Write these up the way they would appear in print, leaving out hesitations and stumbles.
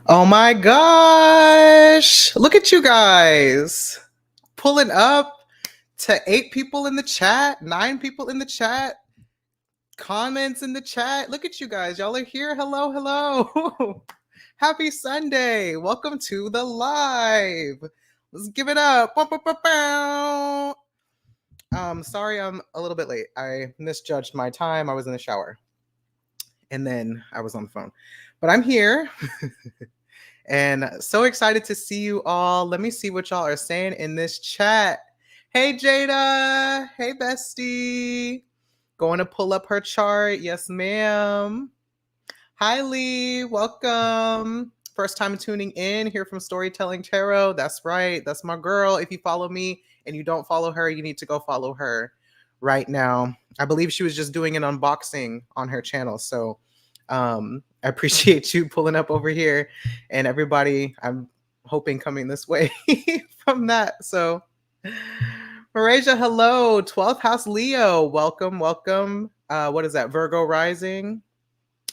Oh my gosh. Look at you guys pulling up to 8 people in the chat, 9 people in the chat, comments in the chat. Look at you guys. Y'all are here. Hello, hello. Happy Sunday. Welcome to the live. Let's give it up. Sorry I'm a little bit late. I misjudged my time. I was in the shower. And then I was on the phone. But I'm here. And so excited to see you all. Let me see what y'all are saying in this chat. Hey, Jada. Hey, Bestie. Going to pull up her chart. Yes, ma'am. Hi, Lee. Welcome. First time tuning in here from Storytelling Tarot. That's right. That's my girl. If you follow me and you don't follow her, you need to go follow her right now. I believe she was just doing an unboxing on her channel. So I appreciate you pulling up over here and everybody I'm hoping coming this way from that. So Marasia, hello. 12th house Leo. Welcome, welcome. What is that? Virgo rising.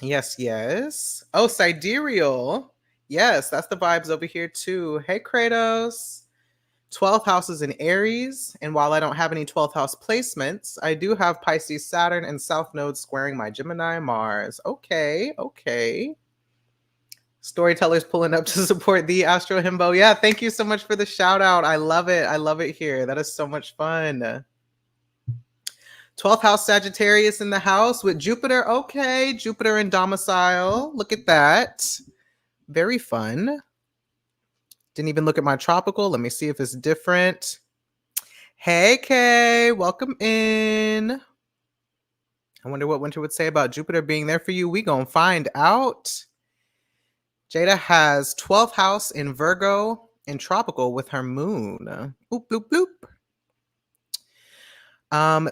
Yes, yes. Oh, sidereal. Yes, that's the vibes over here too. Hey, Kratos. 12th house is in Aries, and while I don't have any 12th house placements, I do have Pisces Saturn and South Node squaring my Gemini Mars. Okay, okay. Storytellers pulling up to support the Astro Himbo. Yeah, thank you so much for the shout out. I love it. I love it here. That is so much fun. 12th house Sagittarius in the house with Jupiter. Okay, Jupiter in domicile. Look at that. Very fun. Didn't even look at my tropical. Let me see if it's different. Hey, Kay. Welcome in. I wonder what Winter would say about Jupiter being there for you. We gonna find out. Jada has 12th house in Virgo and tropical with her moon. Boop, bloop, bloop.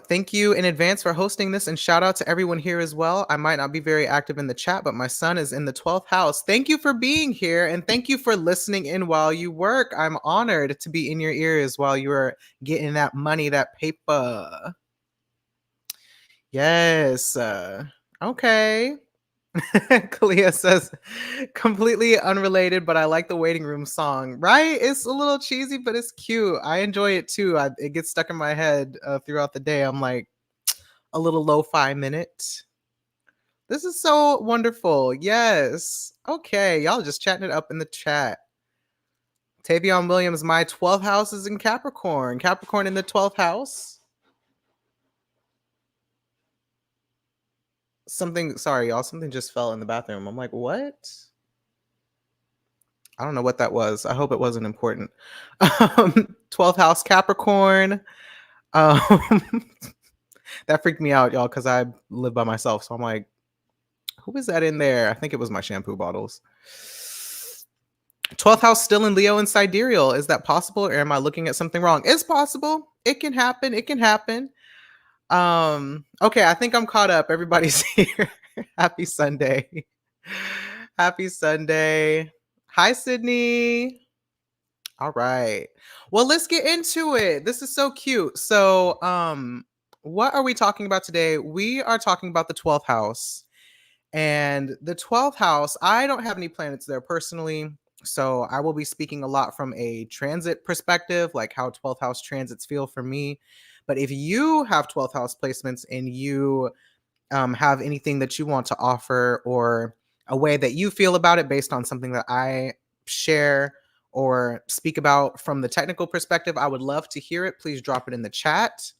Thank you in advance for hosting this, and shout out to everyone here as well. I might not be very active in the chat, but my son is in the 12th house. Thank you for being here, and thank you for listening in while you work. I'm honored to be in your ears while you are getting that money, that paper. Yes. Okay. Kalia says, completely unrelated, but I like the waiting room song. Right? It's a little cheesy, but it's cute. I enjoy it too. It gets stuck in my head throughout the day. I'm like, a little lo-fi minute. This is so wonderful. Yes. Okay. Y'all just chatting it up in the chat. Tavion Williams, my 12th house is in Capricorn. Capricorn in the 12th house. Sorry, y'all, something just fell in the bathroom. I'm like, what? I don't know what that was. I hope it wasn't important. 12th house Capricorn. That freaked me out, y'all, because I live by myself. So I'm like, who is that in there? I think it was my shampoo bottles. 12th house still in Leo and sidereal. Is that possible, or am I looking at something wrong? It's possible. It can happen. It can happen. Okay, I think I'm caught up. Everybody's here. Happy Sunday. Happy Sunday. Hi, Sydney. All right. Well, let's get into it. This is so cute. So, what are we talking about today? We are talking about the 12th house. And the 12th house, I don't have any planets there personally. So I will be speaking a lot from a transit perspective, like how 12th house transits feel for me. But if you have 12th house placements and you have anything that you want to offer or a way that you feel about it based on something that I share or speak about from the technical perspective, I would love to hear it. Please drop it in the chat.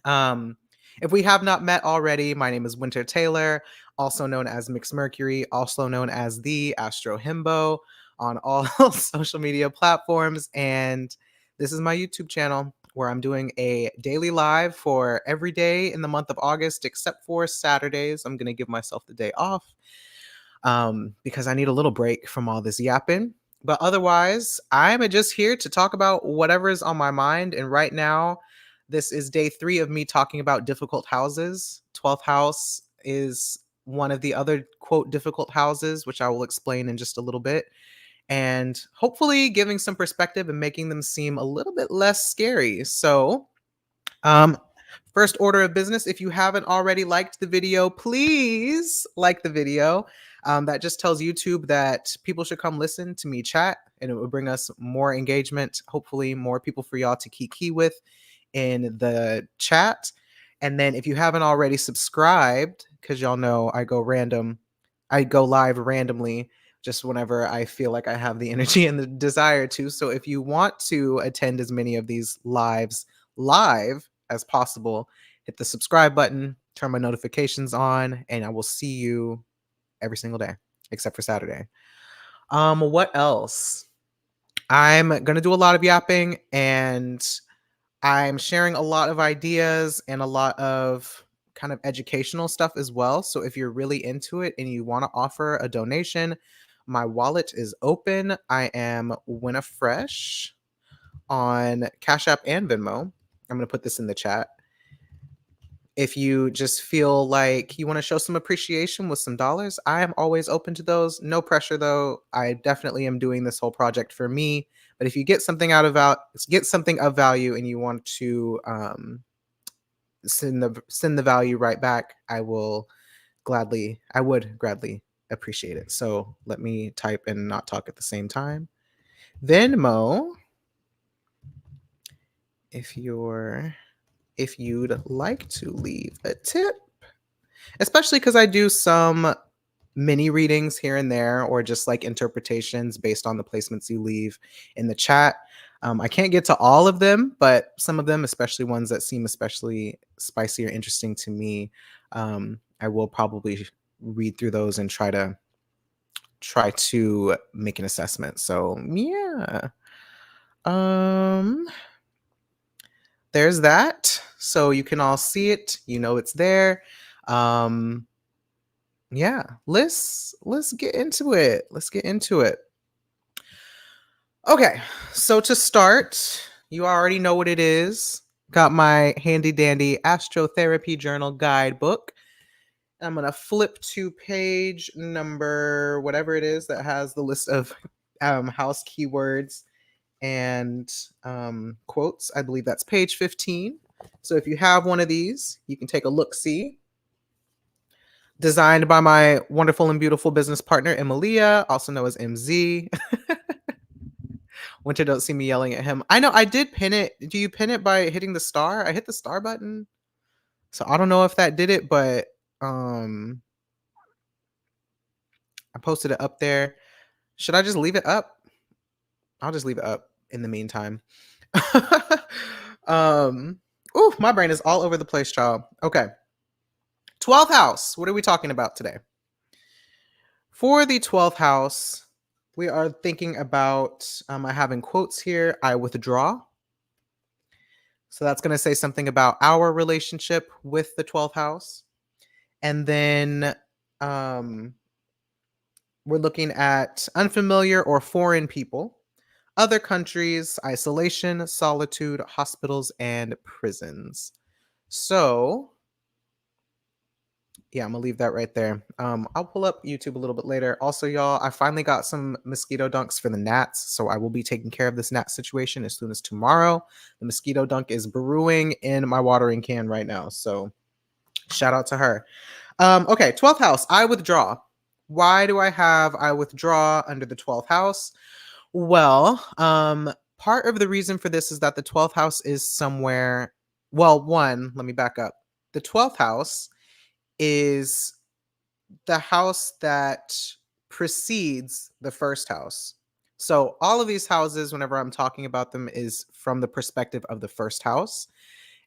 If we have not met already, my name is Winter Taylor, also known as Mixed Mercury, also known as the Astro Himbo on all social media platforms. And this is my YouTube channel where I'm doing a daily live for every day in the month of August, except for Saturdays. I'm going to give myself the day off because I need a little break from all this yapping. But otherwise, I'm just here to talk about whatever is on my mind. And right now, this is day 3 of me talking about difficult houses. 12th house is one of the other, quote, difficult houses, which I will explain in just a little bit. And hopefully giving some perspective and making them seem a little bit less scary. So, first order of business, if you haven't already liked the video, please like the video. That just tells YouTube that people should come listen to me chat, and it would bring us more engagement, hopefully more people for y'all to key with in the chat. And then if you haven't already subscribed, because y'all know I go live randomly just whenever I feel like I have the energy and the desire to. So if you want to attend as many of these lives live as possible, hit the subscribe button, turn my notifications on, and I will see you every single day except for Saturday. What else? I'm going to do a lot of yapping, and I'm sharing a lot of ideas and a lot of kind of educational stuff as well. So if you're really into it and you want to offer a donation, my wallet is open. I am Winifresh on Cash App and Venmo. I'm going to put this in the chat. If you just feel like you want to show some appreciation with some dollars, I am always open to those. No pressure though. I definitely am doing this whole project for me. But if you get something get something of value, and you want to send the value right back, I would gladly appreciate it. So let me type and not talk at the same time. Venmo, if you'd like to leave a tip, especially because I do some mini readings here and there, or just like interpretations based on the placements you leave in the chat. I can't get to all of them, but some of them, especially ones that seem especially spicy or interesting to me, I will probably read through those and try to make an assessment. So yeah, there's that. So you can all see it. You know it's there. Yeah, let's get into it. Let's get into it. Okay, so to start, you already know what it is. Got my handy dandy astrotherapy journal guidebook. I'm gonna flip to page number whatever it is that has the list of house keywords and quotes. I believe that's page 15. So if you have one of these, you can take a look see. Designed by my wonderful and beautiful business partner, Emilia, also known as MZ. Winter don't see me yelling at him. I know I did pin it. Do you pin it by hitting the star? I hit the star button. So I don't know if that did it, but I posted it up there. Should I just leave it up? I'll just leave it up in the meantime. My brain is all over the place, child. Okay. 12th house. What are we talking about today? For the 12th house, we are thinking about, I have in quotes here, I withdraw. So that's going to say something about our relationship with the 12th house. And then we're looking at unfamiliar or foreign people, other countries, isolation, solitude, hospitals, and prisons. So yeah, I'm gonna leave that right there. I'll pull up YouTube a little bit later. Also, y'all, I finally got some mosquito dunks for the gnats, so I will be taking care of this gnat situation as soon as tomorrow. The mosquito dunk is brewing in my watering can right now, so shout out to her. Okay, 12th house, I withdraw. Why do I have I withdraw under the 12th house? Well, part of the reason for this is that the 12th house is somewhere, well, one, let me back up. The 12th house is the house that precedes the first house. So all of these houses, whenever I'm talking about them, is from the perspective of the first house.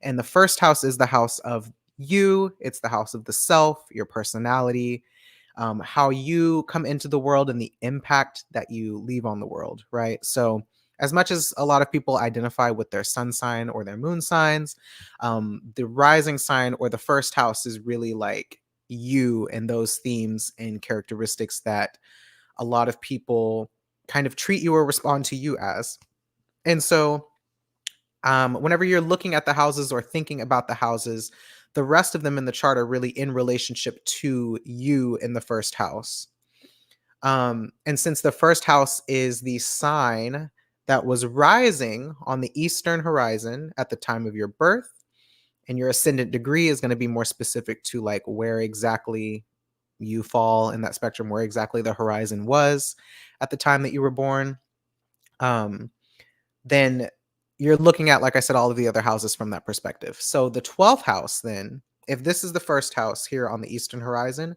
And the first house is the house of you. It's the house of the self, your personality, how you come into the world, and the impact that you leave on the world, right? So as much as a lot of people identify with their sun sign or their moon signs, the rising sign or the first house is really like you and those themes and characteristics that a lot of people kind of treat you or respond to you as. And so whenever you're looking at the houses or thinking about the houses, the rest of them in the chart are really in relationship to you in the first house. And since the first house is the sign that was rising on the eastern horizon at the time of your birth, and your ascendant degree is going to be more specific to like where exactly you fall in that spectrum, where exactly the horizon was at the time that you were born, um, then you're looking at, like I said, all of the other houses from that perspective. So the 12th house, then, if this is the first house here on the eastern horizon,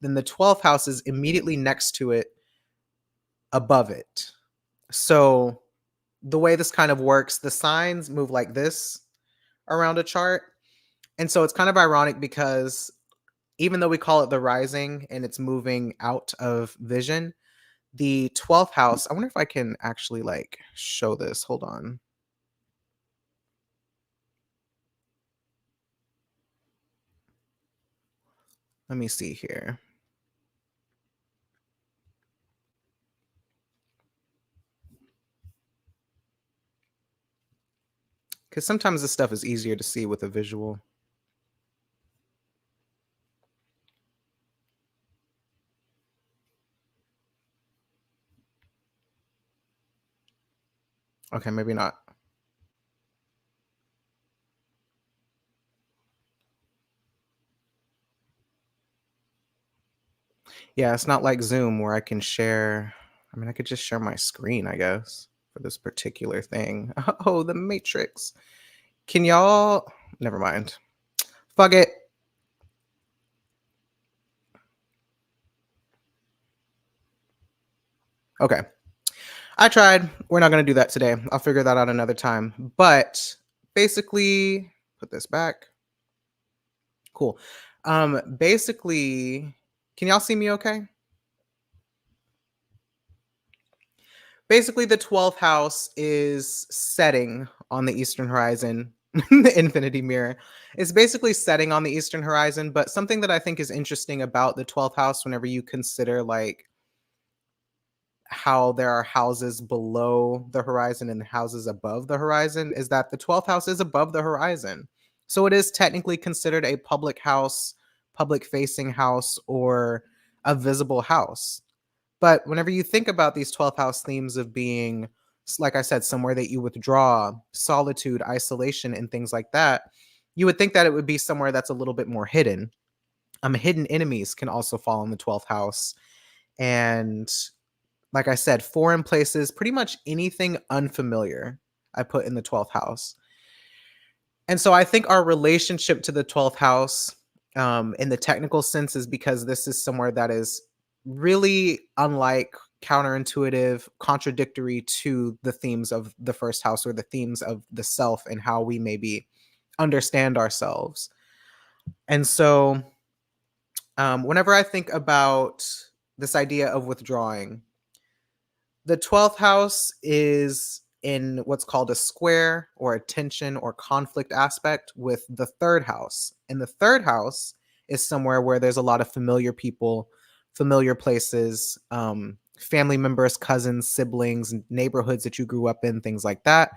then the 12th house is immediately next to it, above it. So the way this kind of works, the signs move like this around a chart. And so it's kind of ironic because even though we call it the rising and it's moving out of vision, the 12th house, I wonder if I can actually like show this. Hold on. Let me see here. Because sometimes this stuff is easier to see with a visual. Okay, maybe not. Yeah, it's not like Zoom where I can share. I mean, I could just share my screen, I guess, for this particular thing. Oh, the Matrix. Can y'all? Never mind. Fuck it. Okay. I tried. We're not going to do that today. I'll figure that out another time. But basically, put this back. Cool. Basically, can y'all see me okay? Basically, the 12th house is setting on the eastern horizon. The infinity mirror is basically setting on the eastern horizon. But something that I think is interesting about the 12th house, whenever you consider like how there are houses below the horizon and houses above the horizon, is that the 12th house is above the horizon. So it is technically considered a public house, public facing house, or a visible house. But whenever you think about these 12th house themes of being, like I said, somewhere that you withdraw, solitude, isolation, and things like that, you would think that it would be somewhere that's a little bit more hidden. Hidden enemies can also fall in the 12th house. And like I said, foreign places, pretty much anything unfamiliar, I put in the 12th house. And so I think our relationship to the 12th house, in the technical sense, is because this is somewhere that is really unlike, counterintuitive, contradictory to the themes of the first house, or the themes of the self and how we maybe understand ourselves. And so, whenever I think about this idea of withdrawing, the 12th house is in what's called a square or a tension or conflict aspect with the third house. And the third house is somewhere where there's a lot of familiar people, familiar places, family members, cousins, siblings, neighborhoods that you grew up in, things like that.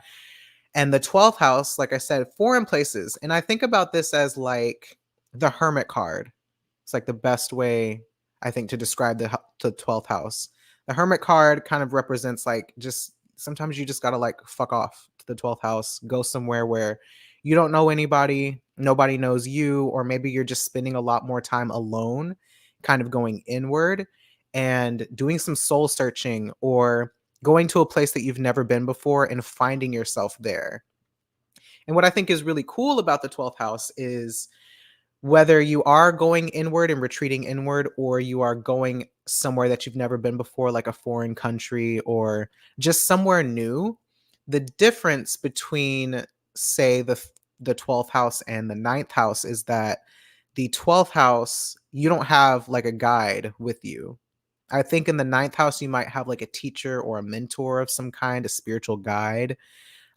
And the 12th house, like I said, foreign places. And I think about this as like the hermit card. It's like the best way, I think, to describe the 12th house. The hermit card kind of represents like, just sometimes you just got to like fuck off to the 12th house, go somewhere where you don't know anybody, nobody knows you, or maybe you're just spending a lot more time alone, kind of going inward and doing some soul searching, or going to a place that you've never been before and finding yourself there. And what I think is really cool about the 12th house is whether you are going inward and retreating inward, or you are going somewhere that you've never been before, like a foreign country or just somewhere new, the difference between, say, the 12th house and the ninth house is that the 12th house, you don't have like a guide with you. I think in the ninth house, you might have like a teacher or a mentor of some kind, a spiritual guide,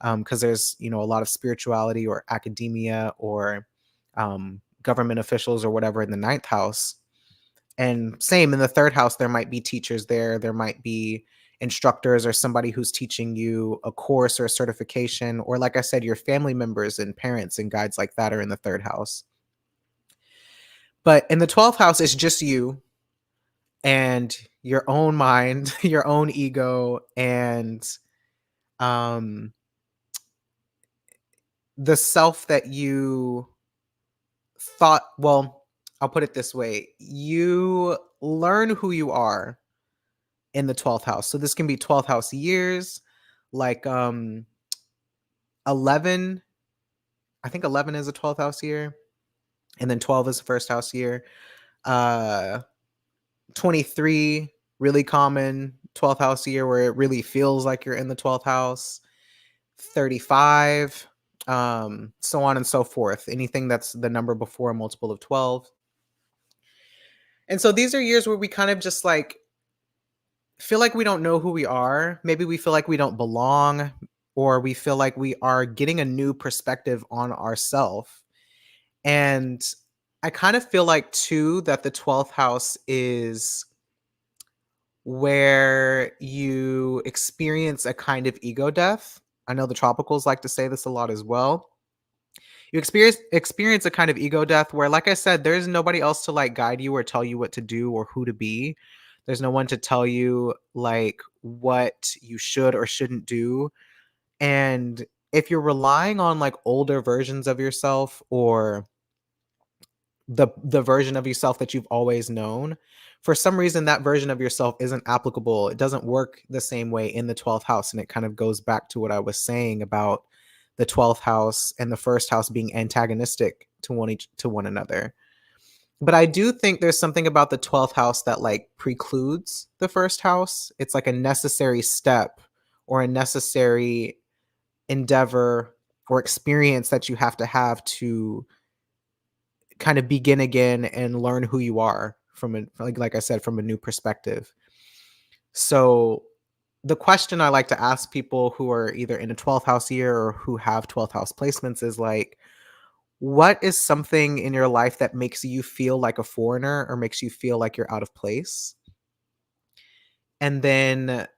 because there's, a lot of spirituality or academia or government officials or whatever in the ninth house. And same in the third house, there might be teachers there. There might be instructors or somebody who's teaching you a course or a certification. Or, like I said, your family members and parents and guides like that are in the third house. But in the 12th house, it's just you and your own mind, your own ego, and um, the self that you thought, well, I'll put it this way. You learn who you are in the 12th house. So this can be 12th house years, like 11, I think 11 is a 12th house year, and then 12 is the first house year. 23, really common 12th house year where it really feels like you're in the 12th house. 35, so on and so forth. Anything that's the number before a multiple of 12. And so these are years where we kind of just like feel like we don't know who we are. Maybe we feel like we don't belong, or we feel like we are getting a new perspective on ourselves. And I kind of feel like too that the 12th house is where you experience a kind of ego death. I know the tropicals like to say this a lot as well. You experience a kind of ego death where, like I said, there's nobody else to like guide you or tell you what to do or who to be. There's no one to tell you like what you should or shouldn't do. And if you're relying on like older versions of yourself, or the version of yourself that you've always known, for some reason that version of yourself isn't applicable. It doesn't work the same way in the 12th house. And it kind of goes back to what I was saying about the 12th house and the first house being antagonistic to one another. But I do think there's something about the 12th house that like precludes the first house. It's like a necessary step or a necessary endeavor or experience that you have to kind of begin again and learn who you are from a, like I said, from a new perspective. So the question I like to ask people who are either in a 12th house year or who have 12th house placements is like, what is something in your life that makes you feel like a foreigner or makes you feel like you're out of place? And then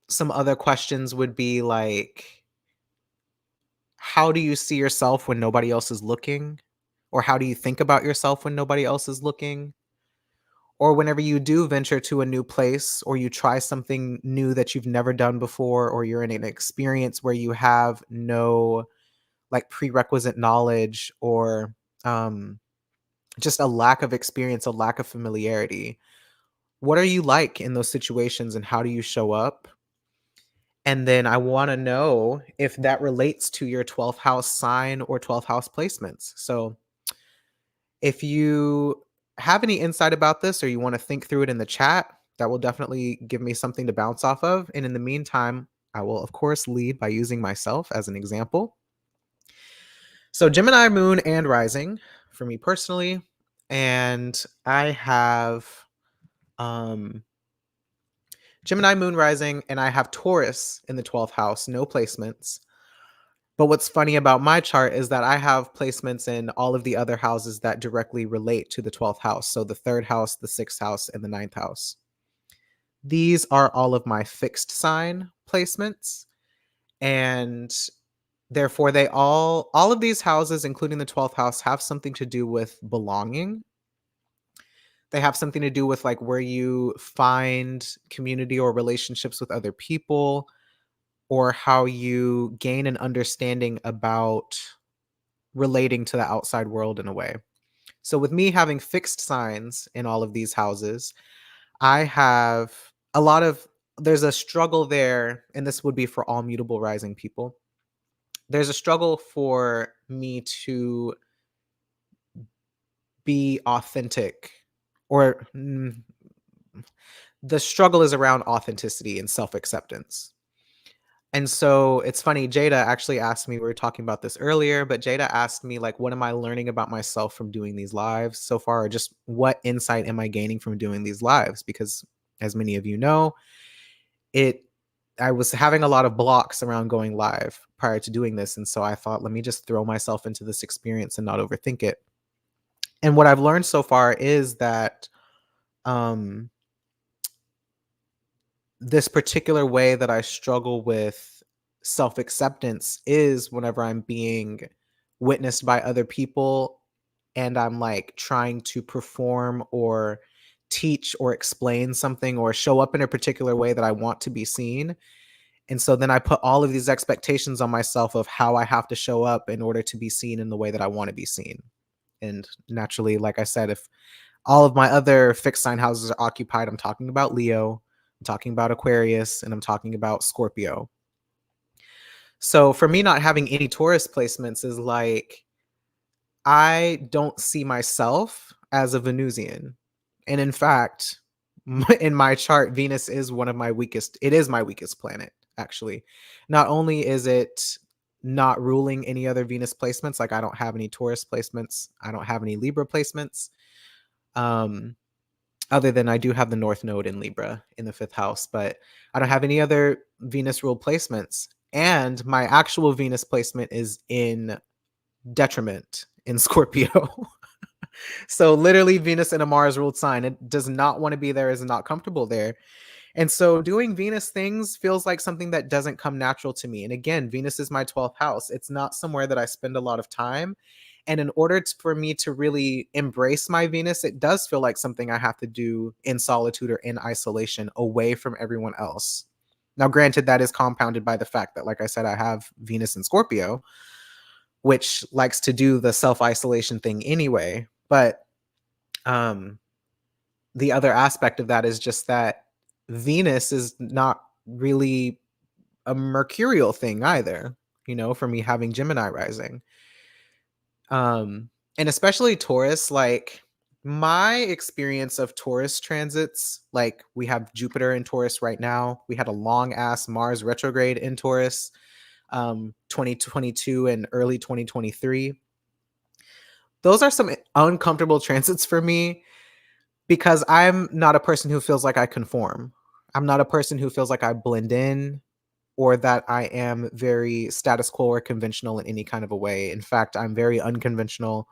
some other questions would be like, how do you see yourself when nobody else is looking? Or how do you think about yourself when nobody else is looking? Or whenever you do venture to a new place, or you try something new that you've never done before, or you're in an experience where you have no like prerequisite knowledge, or just a lack of experience, a lack of familiarity. What are you like in those situations and how do you show up? And then I want to know if that relates to your 12th house sign or 12th house placements. So if you have any insight about this or you want to think through it in the chat, that will definitely give me something to bounce off of. And in the meantime, I will, of course, lead by using myself as an example. So, Gemini, moon, and rising for me personally. And I have Gemini, moon, rising, and I have Taurus in the 12th house, no placements. But what's funny about my chart is that I have placements in all of the other houses that directly relate to the 12th house. So the third house, the sixth house, and the ninth house. These are all of my fixed sign placements. And therefore, they all of these houses, including the 12th house, have something to do with belonging. They have something to do with like where you find community or relationships with other people, or how you gain an understanding about relating to the outside world in a way. So with me having fixed signs in all of these houses, I have a lot of there's a struggle there, and this would be for all mutable rising people. There's a struggle for me to be authentic, or the struggle is around authenticity and self-acceptance. And so it's funny, Jada actually asked me, we were talking about this earlier, but Jada asked me, like, what am I learning about myself from doing these lives so far? Or just what insight am I gaining from doing these lives? Because as many of you know, I was having a lot of blocks around going live prior to doing this. And so I thought, let me just throw myself into this experience and not overthink it. And what I've learned so far is that um, this particular way that I struggle with self acceptance is whenever I'm being witnessed by other people and I'm like trying to perform or teach or explain something or show up in a particular way that I want to be seen. And so then I put all of these expectations on myself of how I have to show up in order to be seen in the way that I want to be seen. And naturally, like I said, if all of my other fixed sign houses are occupied, I'm talking about Leo, I'm talking about Aquarius, and I'm talking about Scorpio. So for me, not having any Taurus placements is like, I don't see myself as a Venusian. And in fact, in my chart, Venus is one of my weakest. It is my weakest planet, actually. Not only is it not ruling any other Venus placements, like I don't have any Taurus placements, I don't have any Libra placements. Other than I do have the North Node in Libra in the fifth house, but I don't have any other Venus ruled placements. And my actual Venus placement is in detriment in Scorpio. So literally Venus in a Mars ruled sign. It does not want to be there, is not comfortable there. And so doing Venus things feels like something that doesn't come natural to me. And again, Venus is my 12th house. It's not somewhere that I spend a lot of time. And in order for me to really embrace my Venus, it does feel like something I have to do in solitude or in isolation away from everyone else. Now, granted, that is compounded by the fact that, like I said, I have Venus in Scorpio, which likes to do the self-isolation thing anyway. But the other aspect of that is just that Venus is not really a mercurial thing either, for me having Gemini rising. And especially Taurus, like my experience of Taurus transits, like we have Jupiter in Taurus right now. We had a long ass Mars retrograde in Taurus, 2022 and early 2023. Those are some uncomfortable transits for me because I'm not a person who feels like I conform. I'm not a person who feels like I blend in or that I am very status quo or conventional in any kind of a way. In fact, I'm very unconventional,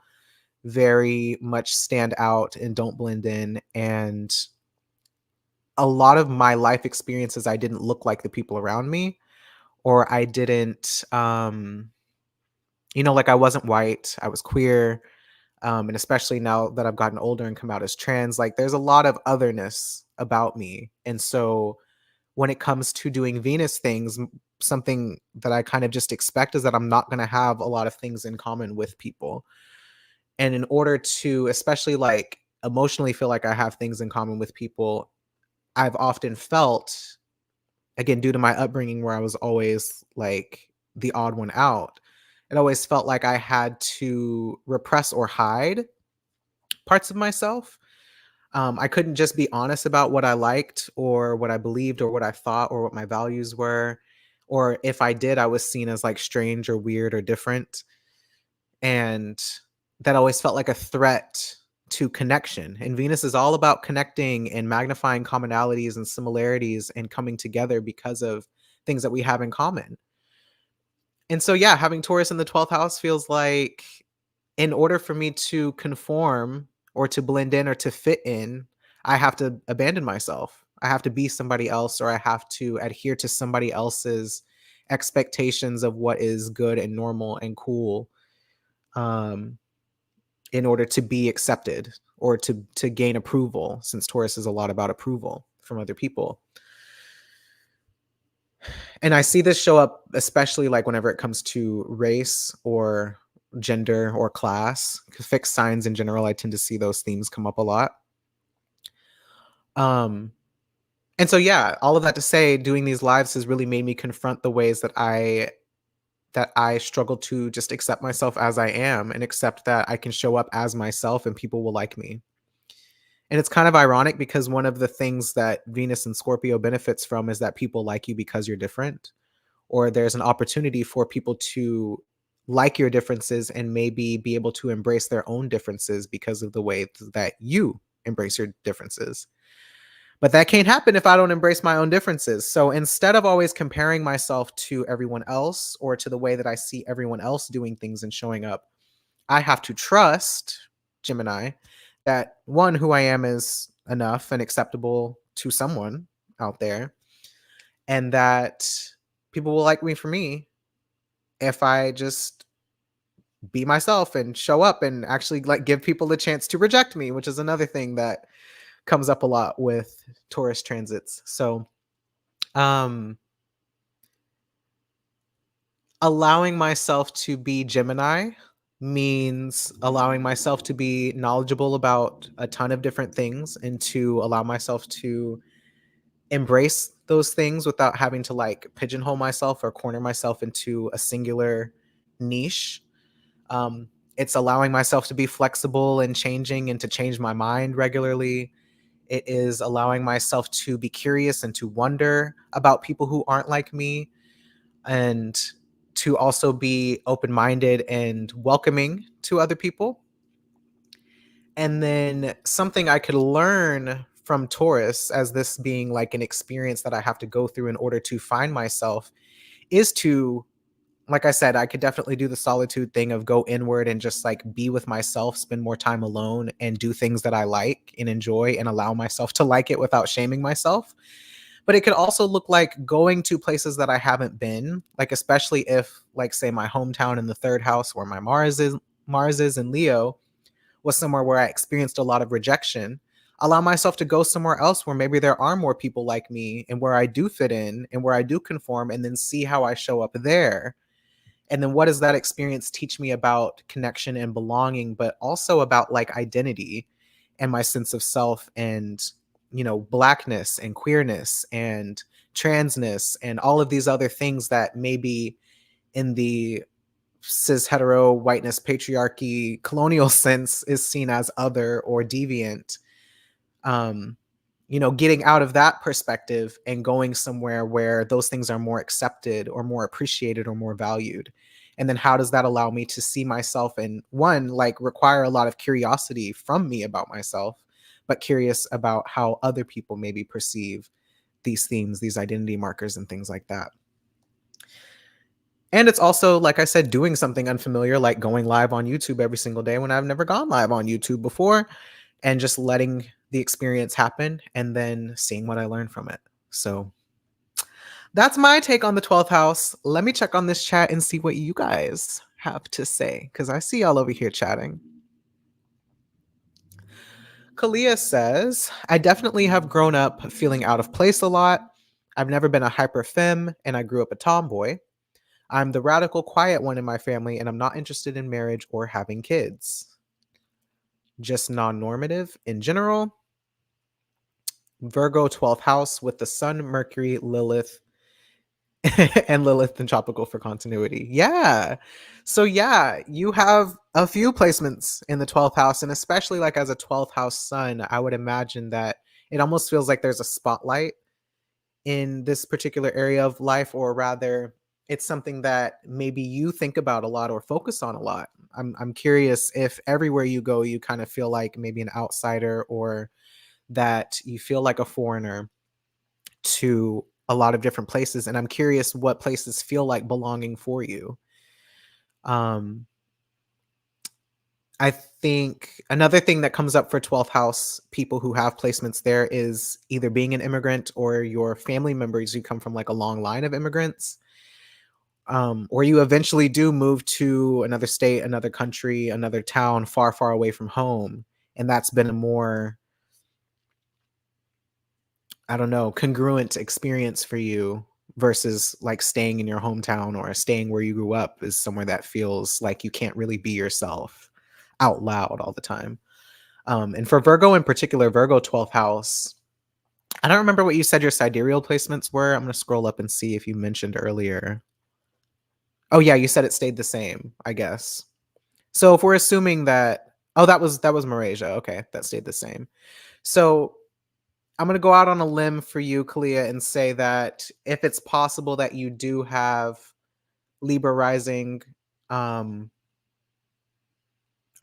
very much stand out and don't blend in. And a lot of my life experiences, I didn't look like the people around me, or I didn't, like I wasn't white, I was queer. And especially now that I've gotten older and come out as trans, like there's a lot of otherness about me. And so when it comes to doing Venus things, something that I kind of just expect is that I'm not going to have a lot of things in common with people. And in order to, especially like emotionally feel like I have things in common with people, I've often felt, again, due to my upbringing where I was always like the odd one out, it always felt like I had to repress or hide parts of myself. I couldn't just be honest about what I liked or what I believed or what I thought or what my values were. Or if I did, I was seen as like strange or weird or different. And that always felt like a threat to connection. And Venus is all about connecting and magnifying commonalities and similarities and coming together because of things that we have in common. And so, yeah, having Taurus in the 12th house feels like in order for me to conform or to blend in or to fit in, I have to abandon myself. I have to be somebody else, or I have to adhere to somebody else's expectations of what is good and normal and cool, um, in order to be accepted or to gain approval, since Taurus is a lot about approval from other people. And I see this show up especially like whenever it comes to race or gender or class. Fixed signs in general, I tend to see those themes come up a lot. Um, and so yeah, all of that to say, doing these lives has really made me confront the ways that I struggle to just accept myself as I am and accept that I can show up as myself and people will like me. And it's kind of ironic because one of the things that Venus and Scorpio benefits from is that people like you because you're different, or there's an opportunity for people to like your differences and maybe be able to embrace their own differences because of the way that you embrace your differences. But that can't happen if I don't embrace my own differences. So instead of always comparing myself to everyone else or to the way that I see everyone else doing things and showing up, I have to trust, Gemini, that one, who I am is enough and acceptable to someone out there, and that people will like me for me if I just be myself and show up and actually like give people the chance to reject me, which is another thing that comes up a lot with Taurus transits. So, um, allowing myself to be Gemini means allowing myself to be knowledgeable about a ton of different things and to allow myself to embrace those things without having to like pigeonhole myself or corner myself into a singular niche. It's allowing myself to be flexible and changing and to change my mind regularly. It is allowing myself to be curious and to wonder about people who aren't like me, and to also be open minded and welcoming to other people. And then something I could learn from Taurus, as this being like an experience that I have to go through in order to find myself, is to, like I said, I could definitely do the solitude thing of go inward and just like be with myself, spend more time alone, and do things that I like and enjoy and allow myself to like it without shaming myself. But it could also look like going to places that I haven't been, like especially if, like, say, my hometown in the third house where my Mars is in Leo was somewhere where I experienced a lot of rejection. Allow myself to go somewhere else where maybe there are more people like me and where I do fit in and where I do conform, and then see how I show up there. And then what does that experience teach me about connection and belonging, but also about like identity and my sense of self, and, blackness and queerness and transness and all of these other things that maybe in the cis hetero whiteness patriarchy colonial sense is seen as other or deviant. um Getting out of that perspective and going somewhere where those things are more accepted or more appreciated or more valued. And then how does that allow me to see myself, and one, like, require a lot of curiosity from me about myself, but curious about how other people maybe perceive these themes, these identity markers and things like that. And it's also, like I said, doing something unfamiliar, like going live on YouTube every single day when I've never gone live on YouTube before, and just letting the experience happen and then seeing what I learn from it. So that's my take on the 12th house. Let me check on this chat and see what you guys have to say, because I see y'all over here chatting. Kalia says, I definitely have grown up feeling out of place a lot. I've never been a hyper femme, and I grew up a tomboy. I'm the radical quiet one in my family, and I'm not interested in marriage or having kids. Just non-normative in general. Virgo 12th house with the sun, Mercury, Lilith, and Lilith in tropical for continuity. Yeah. So yeah, you have a few placements in the 12th house, and especially like as a 12th house sun, I would imagine that it almost feels like there's a spotlight in this particular area of life, or rather it's something that maybe you think about a lot or focus on a lot. I'm curious if everywhere you go you kind of feel like maybe an outsider, or that you feel like a foreigner to a lot of different places, and I'm curious what places feel like belonging for you. um I think another thing that comes up for 12th house people who have placements there is either being an immigrant, or your family members, you come from like a long line of immigrants, or you eventually do move to another state, another country, another town, far, far away from home. And that's been a more, I don't know, congruent experience for you versus like staying in your hometown, or staying where you grew up is somewhere that feels like you can't really be yourself out loud all the time. And for Virgo in particular, Virgo 12th house, I don't remember what you said your sidereal placements were. I'm going to scroll up and see if you mentioned earlier. Oh yeah, you said it stayed the same, I guess. So if we're assuming that, oh, that was Malaysia. Okay, that stayed the same. So I'm going to go out on a limb for you, Kalia, and say that if it's possible that you do have Libra rising, or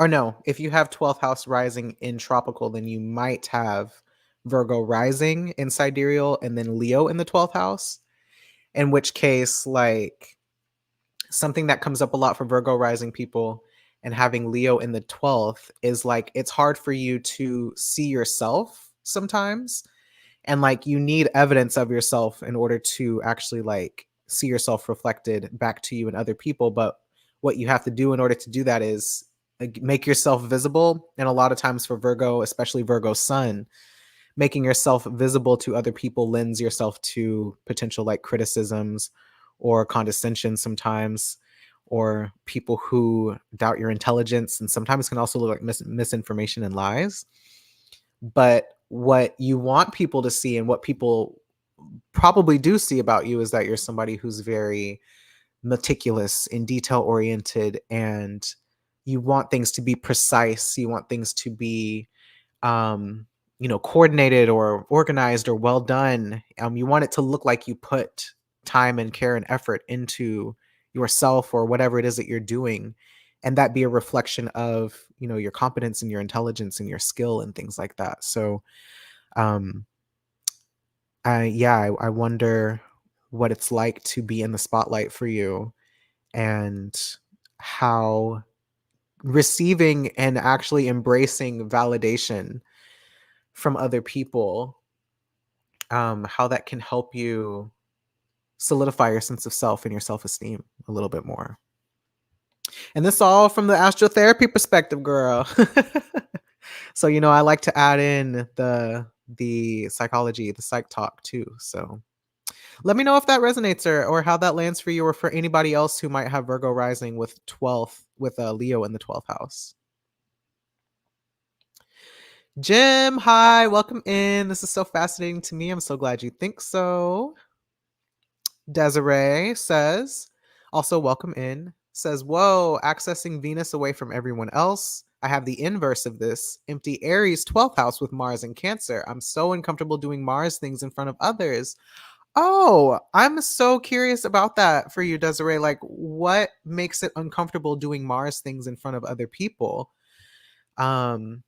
no, if you have 12th house rising in tropical, then you might have Virgo rising in sidereal and then Leo in the 12th house. In which case, like, something that comes up a lot for Virgo rising people and having Leo in the 12th is like it's hard for you to see yourself sometimes, and like you need evidence of yourself in order to actually like see yourself reflected back to you and other people. But what you have to do in order to do that is like, make yourself visible. And a lot of times for Virgo, especially Virgo sun, making yourself visible to other people lends yourself to potential like criticisms or condescension sometimes, or people who doubt your intelligence, and sometimes can also look like misinformation and lies. But what you want people to see, and what people probably do see about you, is that you're somebody who's very meticulous and detail oriented, and you want things to be precise. You want things to be um, coordinated or organized or well done. You want it to look like you put time and care and effort into yourself or whatever it is that you're doing, and that be a reflection of your competence and your intelligence and your skill and things like that. So, um, I wonder what it's like to be in the spotlight for you, and how receiving and actually embracing validation from other people, how that can help you solidify your sense of self and your self-esteem a little bit more. And this all from the astrotherapy perspective, girl. So, I like to add in the psychology, the psych talk too. So let me know if that resonates, or how that lands for you, or for anybody else who might have Virgo rising with 12th, with Leo in the 12th house. Jim, hi, welcome in. This is so fascinating to me. I'm so glad you think so. Desiree says, also welcome in, says, whoa, accessing Venus away from everyone else. I have the inverse of this, empty Aries 12th house with Mars in Cancer. I'm so uncomfortable doing Mars things in front of others. Oh, I'm so curious about that for you, Desiree. Like, what makes it uncomfortable doing Mars things in front of other people? Aries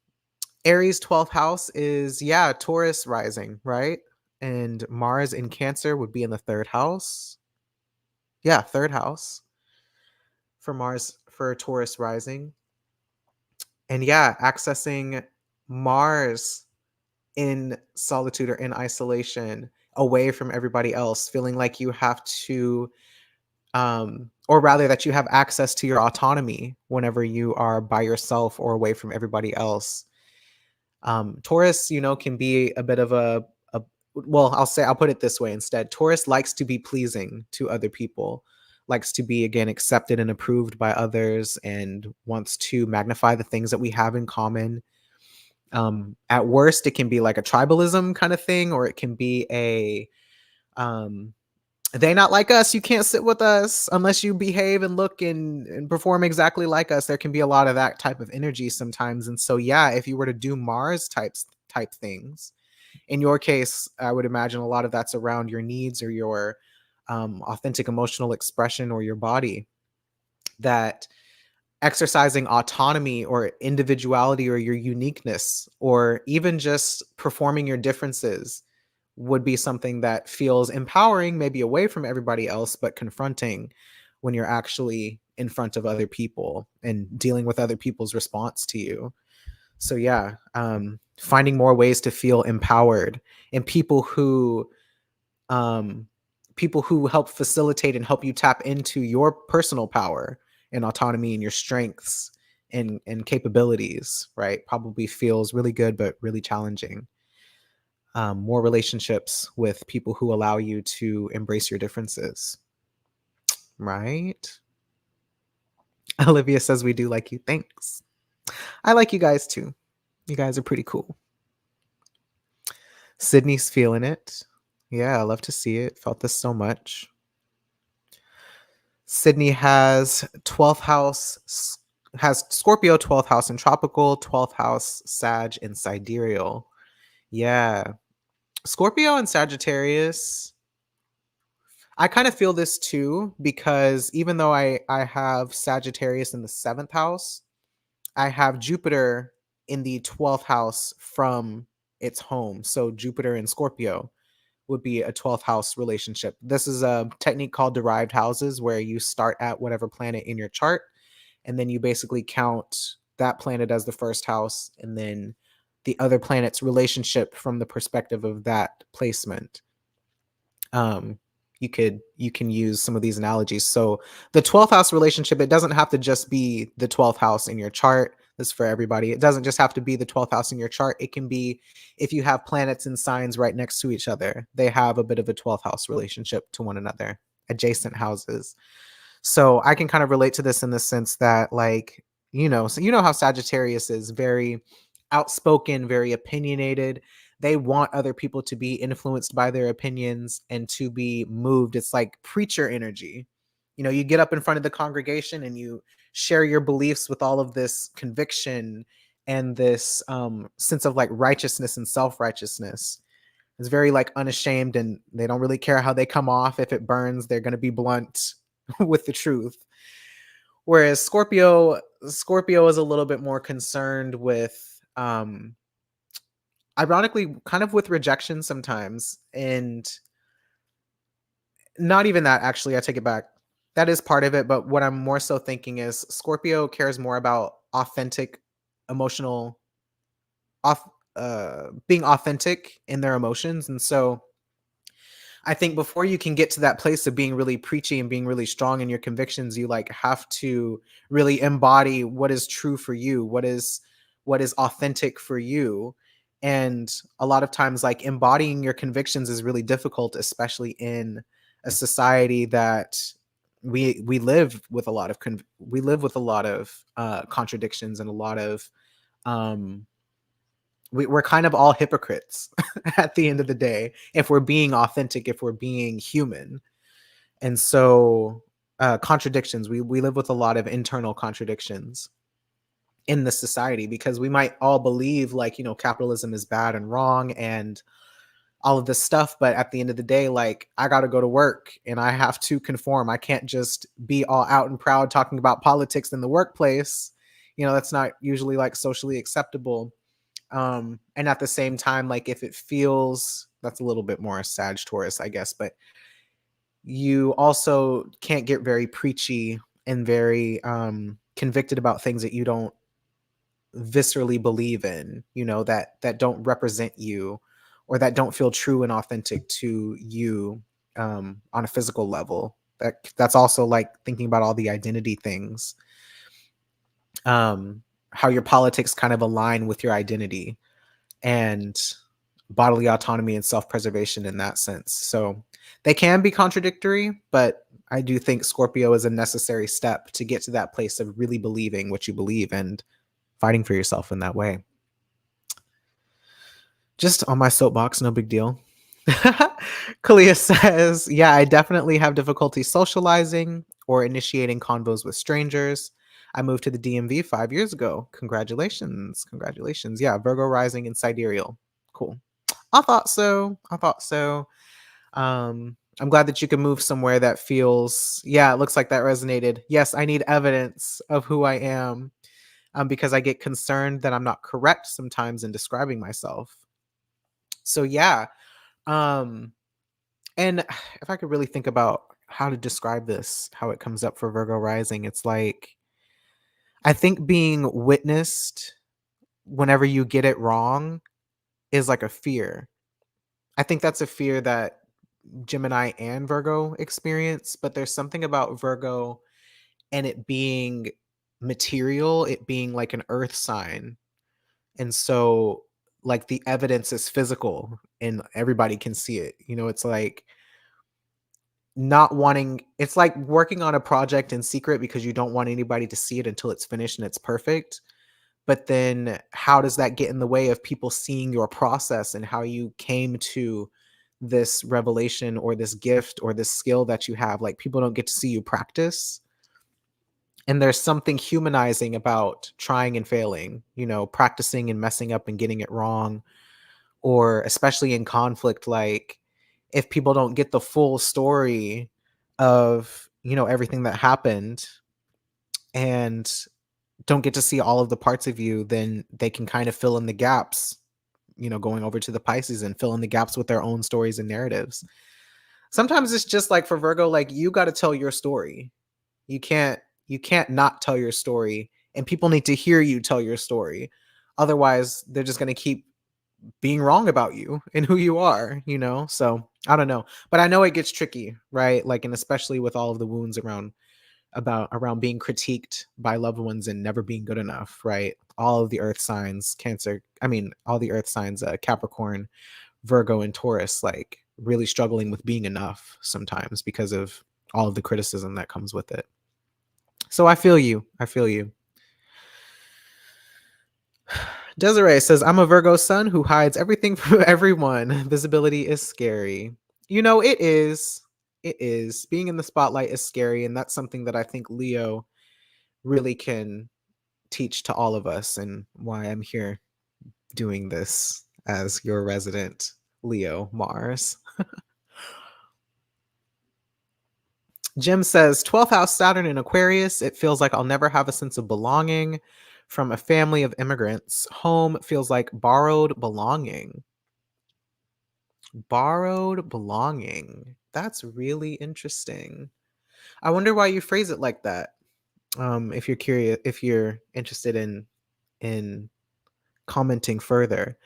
12th house is, Taurus rising, right? And Mars in Cancer would be in the third house. Yeah, third house for Mars, for Taurus rising. And accessing Mars in solitude or in isolation, away from everybody else, feeling like you have to, or rather that you have access to your autonomy whenever you are by yourself or away from everybody else. Taurus, can be a bit of a well, I'll put it this way instead. Taurus likes to be pleasing to other people, likes to be, again, accepted and approved by others, and wants to magnify the things that we have in common. At worst, it can be like a tribalism kind of thing, or it can be a they not like us, you can't sit with us unless you behave and look and perform exactly like us. There can be a lot of that type of energy sometimes. And so, if you were to do Mars type things, in your case, I would imagine a lot of that's around your needs, or your authentic emotional expression, or your body, that exercising autonomy or individuality or your uniqueness, or even just performing your differences, would be something that feels empowering, maybe away from everybody else, but confronting when you're actually in front of other people and dealing with other people's response to you. So, finding more ways to feel empowered, and um, people who help facilitate and help you tap into your personal power and autonomy and your strengths and capabilities, right? Probably feels really good, but really challenging. More relationships with people who allow you to embrace your differences, right? Olivia says, we do like you. Thanks. I like you guys too. You guys are pretty cool. Sydney's feeling it. Yeah, I love to see it. Felt this so much. Sydney has 12th house, has Scorpio 12th house in tropical, 12th house Sag in sidereal. Yeah. Scorpio and Sagittarius, I kind of feel this too, because even though I have Sagittarius in the 7th house, I have Jupiter in the 12th house from its home. So Jupiter and Scorpio would be a 12th house relationship. This is a technique called derived houses, where you start at whatever planet in your chart, and then you basically count that planet as the first house, and then the other planet's relationship from the perspective of that placement. um you can use some of these analogies. So the 12th house relationship, it doesn't have to just be the 12th house in your chart. This is for everybody. It doesn't just have to be the 12th house in your chart. It can be, if you have planets and signs right next to each other, they have a bit of a 12th house relationship to one another, adjacent houses. So I can kind of relate to this in the sense that, like, so you know how Sagittarius is very outspoken, very opinionated. They want other people to be influenced by their opinions and to be moved. It's like preacher energy. You get up in front of the congregation and you share your beliefs with all of this conviction and this sense of like righteousness and self-righteousness. It's very like unashamed, and they don't really care how they come off. If it burns, they're going to be blunt with the truth. Whereas Scorpio is a little bit more concerned with ironically kind of with rejection sometimes, and not even that, actually, I take it back. That is part of it, but what I'm more so thinking is Scorpio cares more about authentic emotional off being authentic in their emotions. And so I think before you can get to that place of being really preachy and being really strong in your convictions, you like have to really embody what is true for you, what is authentic for you. And a lot of times like embodying your convictions is really difficult, especially in a society that we live with a lot of we live with a lot of contradictions and a lot of um we're kind of all hypocrites at the end of the day, if we're being authentic, if we're being human. And so contradictions, we live with a lot of internal contradictions in the society, because we might all believe like, capitalism is bad and wrong and all of this stuff, but at the end of the day, like, I got to go to work and I have to conform. I can't just be all out and proud talking about politics in the workplace. That's not usually like socially acceptable. And at the same time, like, if it feels, that's a little bit more Taurus, I guess, but you also can't get very preachy and very convicted about things that you don't viscerally believe in, that don't represent you, or that don't feel true and authentic to you on a physical level. That's also like thinking about all the identity things, how your politics kind of align with your identity, and bodily autonomy and self-preservation in that sense. So they can be contradictory, but I do think Scorpio is a necessary step to get to that place of really believing what you believe and fighting for yourself in that way. Just on my soapbox, no big deal. Kalia says, yeah, I definitely have difficulty socializing or initiating convos with strangers. I moved to the DMV 5 years ago. Congratulations. Congratulations. Yeah, Virgo rising in sidereal. Cool. I thought so. I thought so. I'm glad that you can move somewhere that feels, yeah, it looks like that resonated. Yes, I need evidence of who I am, because I get concerned that I'm not correct sometimes in describing myself. So yeah. Um, and if I could really think about how to describe this, how it comes up for Virgo rising, it's like, I think being witnessed whenever you get it wrong is like a fear. I think that's a fear that Gemini and Virgo experience, but there's something about Virgo and it being material, it being like an earth sign. And so like the evidence is physical and everybody can see it. It's like not wanting, it's like working on a project in secret because you don't want anybody to see it until it's finished and it's perfect. But then how does that get in the way of people seeing your process and how you came to this revelation or this gift or this skill that you have? Like, people don't get to see you practice. And there's something humanizing about trying and failing, practicing and messing up and getting it wrong, or especially in conflict, like if people don't get the full story of, everything that happened, and don't get to see all of the parts of you, then they can kind of fill in the gaps, going over to the Pisces and fill in the gaps with their own stories and narratives. Sometimes it's just like for Virgo, like you got to tell your story. You can't you can't not tell your story, and people need to hear you tell your story. Otherwise, they're just going to keep being wrong about you and who you are. So I don't know, but I know it gets tricky, right? Like, and especially with all of the wounds around being critiqued by loved ones and never being good enough, right? All of the earth signs, all the earth signs, Capricorn, Virgo, and Taurus, like really struggling with being enough sometimes because of all of the criticism that comes with it. So I feel you. I feel you. Desiree says, I'm a Virgo sun who hides everything from everyone. Visibility is scary. It is. It is. Being in the spotlight is scary. And that's something that I think Leo really can teach to all of us, and why I'm here doing this as your resident Leo Mars. Jim says, 12th house Saturn in Aquarius. It feels like I'll never have a sense of belonging from a family of immigrants. Home feels like borrowed belonging. Borrowed belonging. That's really interesting. I wonder why you phrase it like that. If you're curious, if you're interested in commenting further.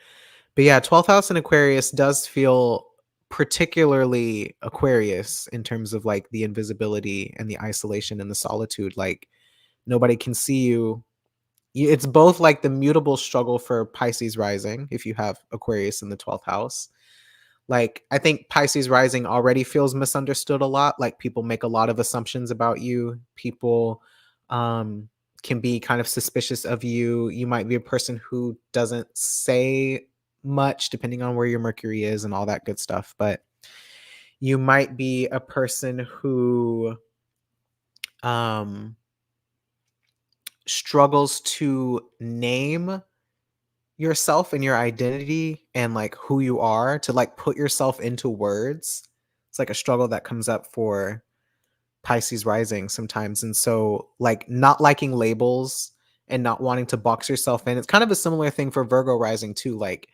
But yeah, 12th house in Aquarius does feel particularly Aquarius in terms of like the invisibility and the isolation and the solitude. Like nobody can see you. It's both like the mutable struggle for Pisces rising if you have Aquarius in the 12th house. Like I think Pisces rising already feels misunderstood a lot. Like people make a lot of assumptions about you. People um can be kind of suspicious of you. You might be a person who doesn't say much depending on where your Mercury is and all that good stuff, but you might be a person who um struggles to name yourself and your identity and like who you are, to like put yourself into words. It's like a struggle that comes up for Pisces rising sometimes. And so like not liking labels and not wanting to box yourself in. It's kind of a similar thing for Virgo rising too, like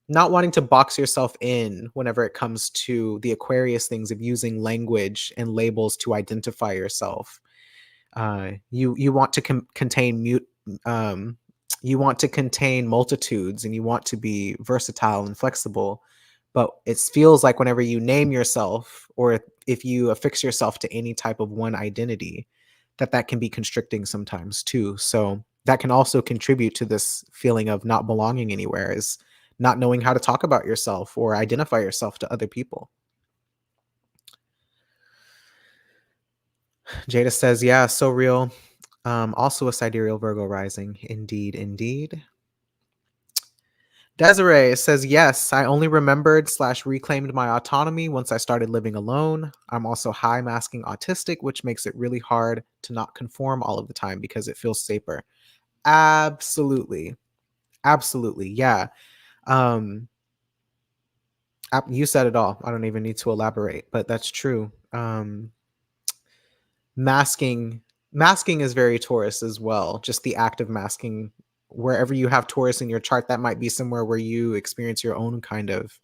not wanting to box yourself in whenever it comes to the Aquarius things of using language and labels to identify yourself. You want to contain mute um, you want to contain multitudes, and you want to be versatile and flexible, but it feels like whenever you name yourself, or if you affix yourself to any type of one identity, that can be constricting sometimes too. So that can also contribute to this feeling of not belonging anywhere, is not knowing how to talk about yourself or identify yourself to other people. Jada says, yeah, so real. Also a sidereal Virgo rising. Indeed, indeed. Desiree says, yes, I only remembered / reclaimed my autonomy once I started living alone. I'm also high masking autistic, which makes it really hard to not conform all of the time because it feels safer. Absolutely. Absolutely. Yeah. Um, you said it all. I don't even need to elaborate, but that's true. Masking masking is very Taurus as well. Just the act of masking. Wherever you have Taurus in your chart, that might be somewhere where you experience your own kind of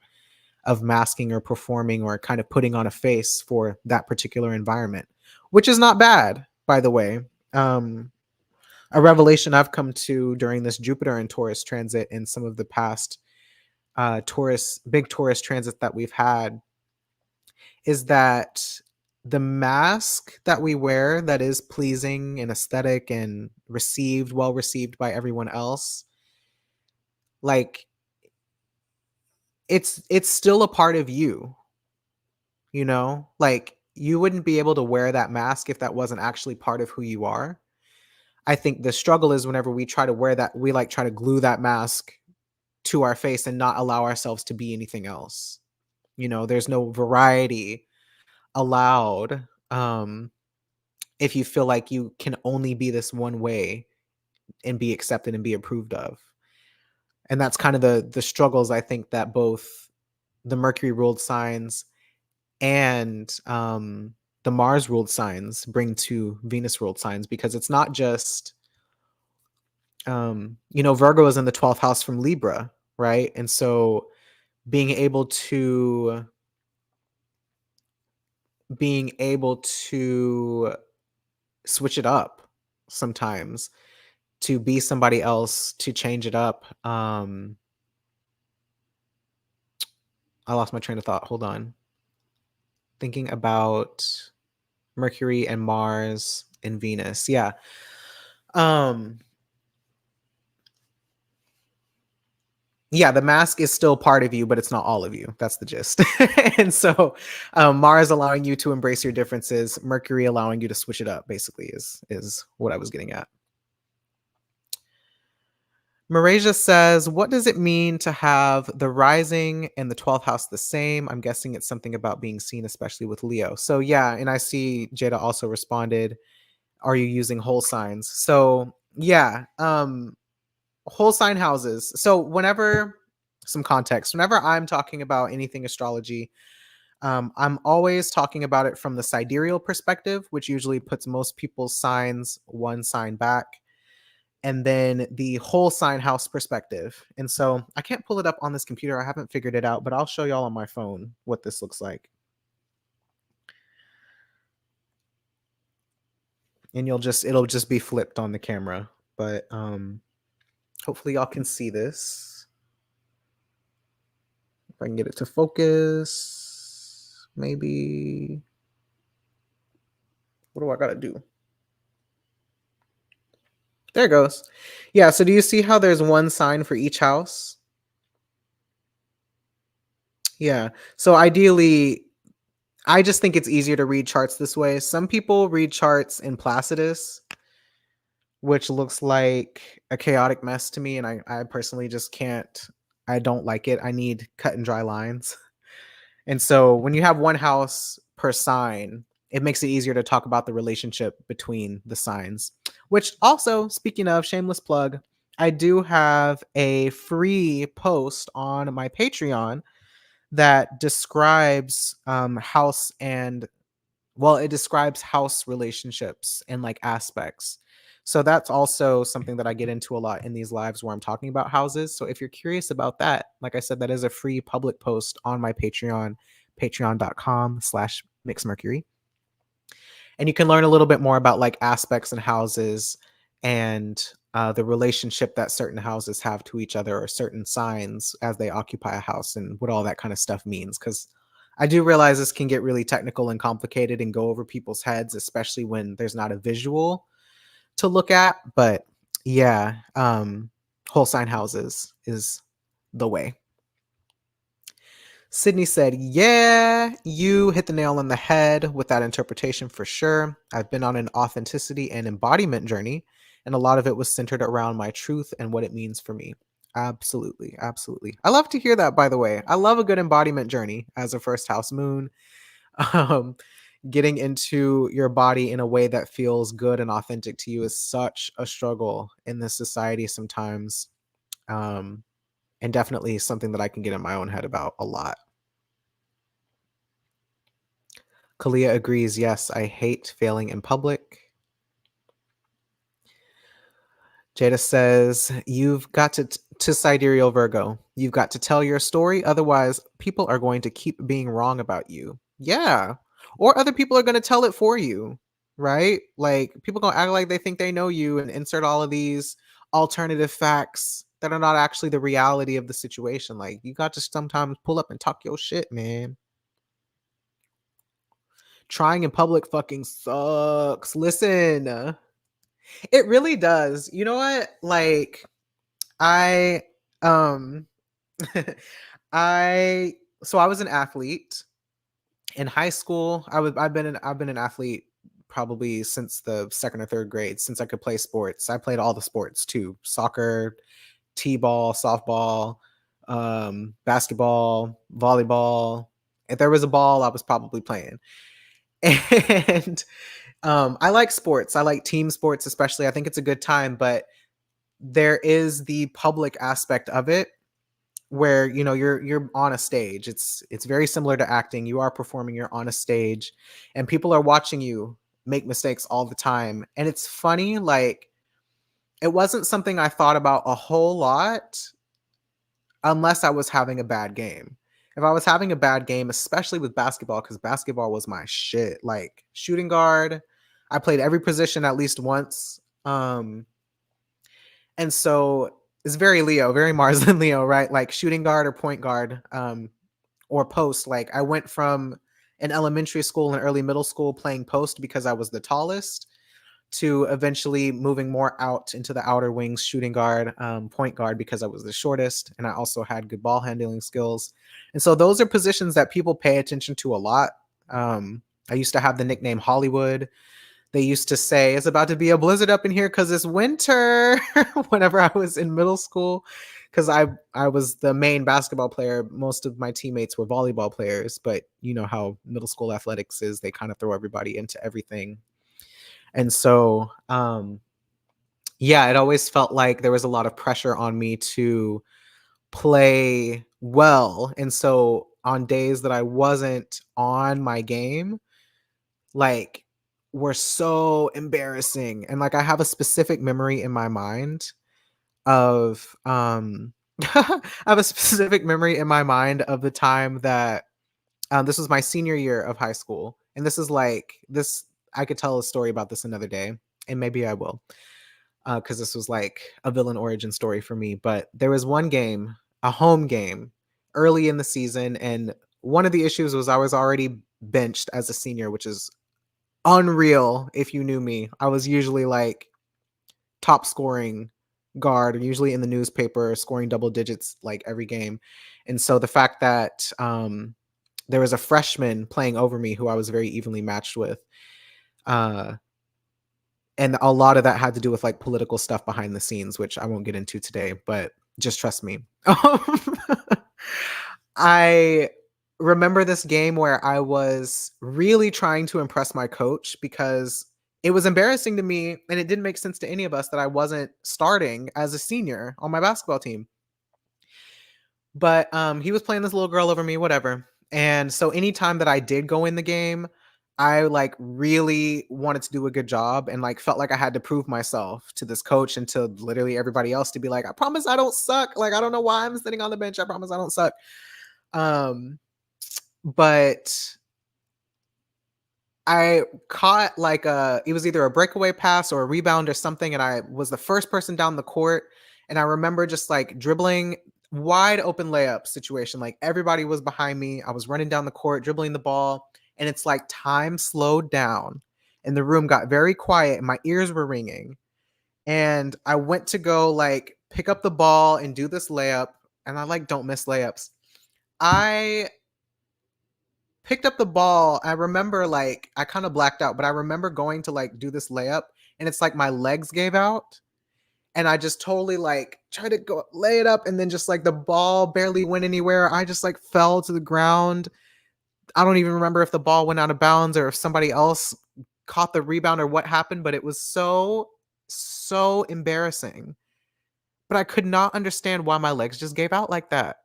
masking or performing or kind of putting on a face for that particular environment, which is not bad, by the way. Um, a revelation I've come to during this Jupiter and Taurus transit and some of the past big Taurus transits that we've had, is that the mask that we wear that is pleasing and aesthetic and well received by everyone else, like it's still a part of you, like you wouldn't be able to wear that mask if that wasn't actually part of who you are. I think the struggle is whenever we try to wear that, we like try to glue that mask to our face and not allow ourselves to be anything else. There's no variety allowed. If you feel like you can only be this one way and be accepted and be approved of. And that's kind of the struggles I think that both the Mercury ruled signs and the Mars ruled signs bring to Venus ruled signs, because it's not just Virgo is in the 12th house from Libra, right? And so being able to being able to switch it up sometimes, to be somebody else, to change it up. I lost my train of thought. Hold on. Thinking about Mercury and Mars and Venus. Yeah. Um Yeah, the mask is still part of you, but it's not all of you. That's the gist. And so Mars allowing you to embrace your differences, Mercury allowing you to switch it up, basically, is what I was getting at. Marasia says, what does it mean to have the rising and the 12th house the same? I'm guessing it's something about being seen, especially with Leo. So yeah, and I see Jada also responded, are you using whole signs? So yeah, whole sign houses. So whenever, some context, whenever I'm talking about anything astrology, I'm always talking about it from the sidereal perspective, which usually puts most people's signs one sign back, and then the whole sign house perspective. And so I can't pull it up on this computer. I haven't figured it out, but I'll show y'all on my phone what this looks like. And it'll just be flipped on the camera. But hopefully y'all can see this. If I can get it to focus, maybe. What do I gotta do? There it goes. Yeah, so do you see how there's one sign for each house? Yeah. So ideally, I just think it's easier to read charts this way. Some people read charts in Placidus, which looks like a chaotic mess to me, and I personally just can't. I don't like it. I need cut and dry lines. And so when you have one house per sign, it makes it easier to talk about the relationship between the signs. Which also, speaking of, shameless plug, I do have a free post on my Patreon that describes house and, well, it describes house relationships and like aspects. So that's also something that I get into a lot in these lives where I'm talking about houses. So if you're curious about that, like I said, that is a free public post on my Patreon, patreon.com/mixmercury. And you can learn a little bit more about like aspects and houses and the relationship that certain houses have to each other or certain signs as they occupy a house and what all that kind of stuff means. Because I do realize this can get really technical and complicated and go over people's heads, especially when there's not a visual to look at. But yeah, whole sign houses is the way. Sydney said, yeah, you hit the nail on the head with that interpretation for sure. I've been on an authenticity and embodiment journey, and a lot of it was centered around my truth and what it means for me. Absolutely. Absolutely. I love to hear that, by the way. I love a good embodiment journey as a first house moon. Um, Getting into your body in a way that feels good and authentic to you is such a struggle in this society sometimes. Um, and definitely something that I can get in my own head about a lot. Kalia agrees. Yes, I hate failing in public. Jada says, you've got to sidereal Virgo. You've got to tell your story. Otherwise, people are going to keep being wrong about you. Yeah. Or other people are going to tell it for you, right? Like people going to act like they think they know you and insert all of these alternative facts that are not actually the reality of the situation. Like you got to sometimes pull up and talk your shit, man. Trying in public fucking sucks. Listen. It really does. You know what? Like I um I so I was an athlete in high school. I've been an athlete probably since the second or third grade, since I could play sports. I played all the sports too. Soccer, t-ball, softball, basketball, volleyball. If there was a ball, I was probably playing. And I like sports. I like team sports, especially. I think it's a good time, but there is the public aspect of it where you're on a stage. It's very similar to acting. You are performing, you're on a stage, and people are watching you make mistakes all the time. And it's funny, like it wasn't something I thought about a whole lot unless I was having a bad game. If I was having a bad game, especially with basketball, because basketball was my shit, like shooting guard, I played every position at least once. And so it's very Leo, very Mars and Leo, right? Like shooting guard or point guard, or post. Like I went from an elementary school and early middle school playing post because I was the tallest to eventually moving more out into the outer wings, shooting guard, point guard, because I was the shortest and I also had good ball handling skills. And so those are positions that people pay attention to a lot. I used to have the nickname Hollywood. They used to say it's about to be a blizzard up in here because it's winter whenever I was in middle school, because I was the main basketball player. Most of my teammates were volleyball players, but you know how middle school athletics is, they kind of throw everybody into everything. And so yeah, it always felt like there was a lot of pressure on me to play well. And so on days that I wasn't on my game, like, were so embarrassing. And like I have a specific memory in my mind of I have a specific memory in my mind of the time that this was my senior year of high school. And this is like this I could tell a story about this another day, and maybe I will. Because this was like a villain origin story for me. But there was one game, a home game, early in the season, and one of the issues was I was already benched as a senior, which is unreal. If you knew me, I was usually like top scoring guard, usually in the newspaper, scoring double digits like every game. And so the fact that there was a freshman playing over me who I was very evenly matched with, uh, and a lot of that had to do with like political stuff behind the scenes, which I won't get into today, but just trust me. I remember this game where I was really trying to impress my coach because it was embarrassing to me and it didn't make sense to any of us that I wasn't starting as a senior on my basketball team. But he was playing this little girl over me, whatever. And so anytime that I did go in the game, I like really wanted to do a good job and like felt like I had to prove myself to this coach and to literally everybody else to be like, I promise I don't suck. Like, I don't know why I'm sitting on the bench. I promise I don't suck. Um, but I caught like it was either a breakaway pass or a rebound or something, and I was the first person down the court. And I remember just like dribbling, wide open layup situation. Like everybody was behind me. I was running down the court, dribbling the ball, and it's like time slowed down and the room got very quiet and my ears were ringing. And I went to go like pick up the ball and do this layup, and I like don't miss layups. I picked up the ball. I remember like I kind of blacked out, but I remember going to like do this layup and it's like my legs gave out and I just totally like tried to go lay it up and then just like the ball barely went anywhere. I just like fell to the ground. I don't even remember if the ball went out of bounds or if somebody else caught the rebound or what happened, but it was so embarrassing. But I could not understand why my legs just gave out like that.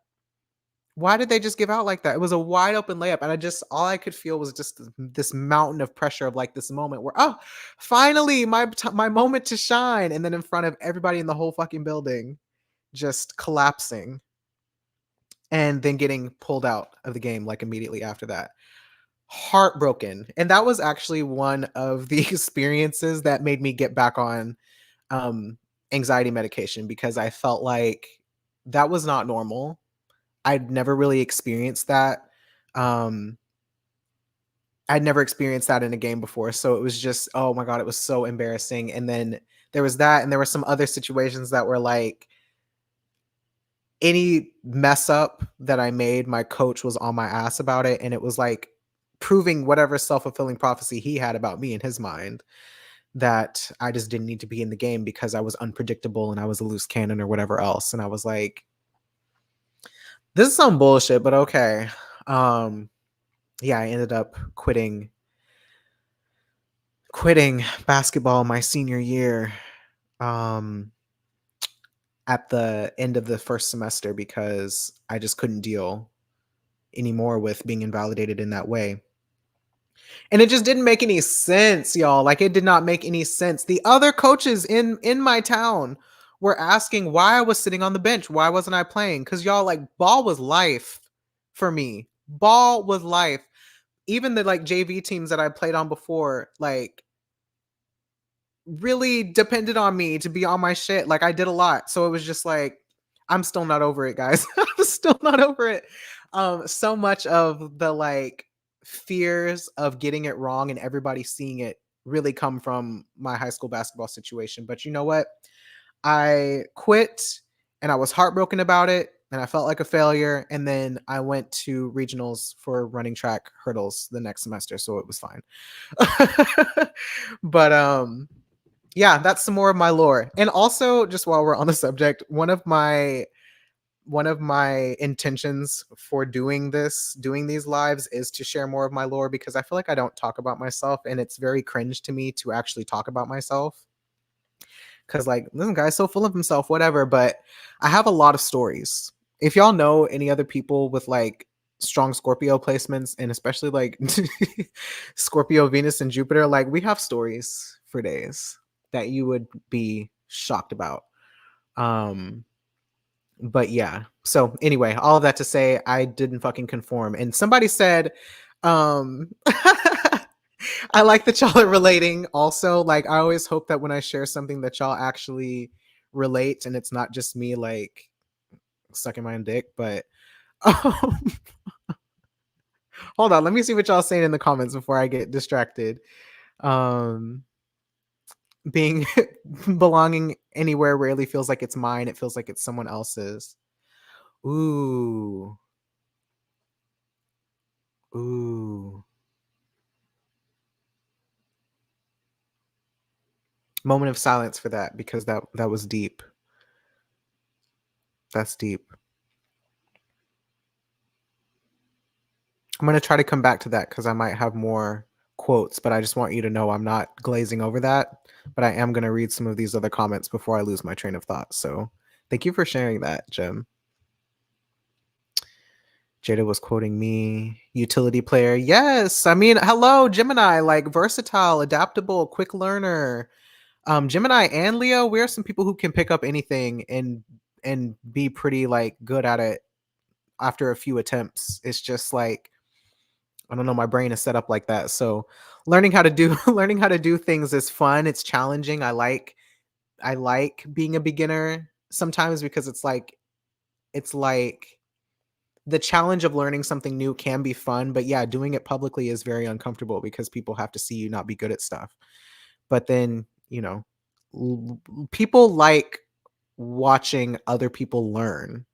Why did they just give out like that? It was a wide open layup, and all I could feel was just this mountain of pressure of like this moment where, oh, finally my moment to shine, and then in front of everybody in the whole fucking building, just collapsing, and then getting pulled out of the game like immediately after that. Heartbroken, and that was actually one of the experiences that made me get back on um, anxiety medication because I felt like that was not normal. I'd never really experienced that. Um, I'd never experienced that in a game before. So it was just, oh my God, it was so embarrassing. And then there was that, and there were some other situations that were like any mess up that I made, my coach was on my ass about it. And it was like proving whatever self-fulfilling prophecy he had about me in his mind, that I just didn't need to be in the game because I was unpredictable and I was a loose cannon or whatever else. And I was like, this is some bullshit, but okay. Yeah, I ended up quitting basketball my senior year um at the end of the first semester because I just couldn't deal anymore with being invalidated in that way. And it just didn't make any sense, y'all. Like it did not make any sense. The other coaches in my town were asking why I was sitting on the bench. Why wasn't I playing? Cuz y'all, like, ball was life for me. Ball was life. Even the like JV teams that I played on before, like, really depended on me to be on my shit. Like I did a lot. So it was just like, I'm still not over it, guys. I'm still not over it. So much of the like fears of getting it wrong and everybody seeing it really come from my high school basketball situation. But you know what? I quit and I was heartbroken about it and I felt like a failure. And then I went to regionals for running track hurdles the next semester. So it was fine. But yeah, that's some more of my lore. And also, just while we're on the subject, one of my intentions for doing these lives is to share more of my lore because I feel like I don't talk about myself and it's very cringe to me to actually talk about myself. Cause like this guy's so full of himself, whatever. But I have a lot of stories. If y'all know any other people with like strong Scorpio placements and especially like Scorpio, Venus, and Jupiter, like we have stories for days that you would be shocked about. Um, but yeah. So anyway, all of that to say, I didn't fucking conform. And somebody said, I like that y'all are relating. Also, like I always hope that when I share something that y'all actually relate and it's not just me like sucking my own dick. But um, hold on, let me see what y'all saying in the comments before I get distracted. Um, being belonging anywhere rarely feels like it's mine. It feels like it's someone else's. Ooh, ooh. Moment of silence for that because that was deep. That's deep. I'm going to try to come back to that because I might have more quotes, but I just want you to know I'm not glazing over that. But I am going to read some of these other comments before I lose my train of thought. So thank you for sharing that, Jim. Jada was quoting me. Utility player. Yes. I mean, hello, Gemini, like versatile, adaptable, quick learner. Gemini and Leo, we're some people who can pick up anything and be pretty like good at it after a few attempts. It's just like I don't know, my brain is set up like that. So learning how to do learning how to do things is fun. It's challenging. I like being a beginner sometimes because it's like the challenge of learning something new can be fun, but yeah, doing it publicly is very uncomfortable because people have to see you not be good at stuff. But then, people like watching other people learn,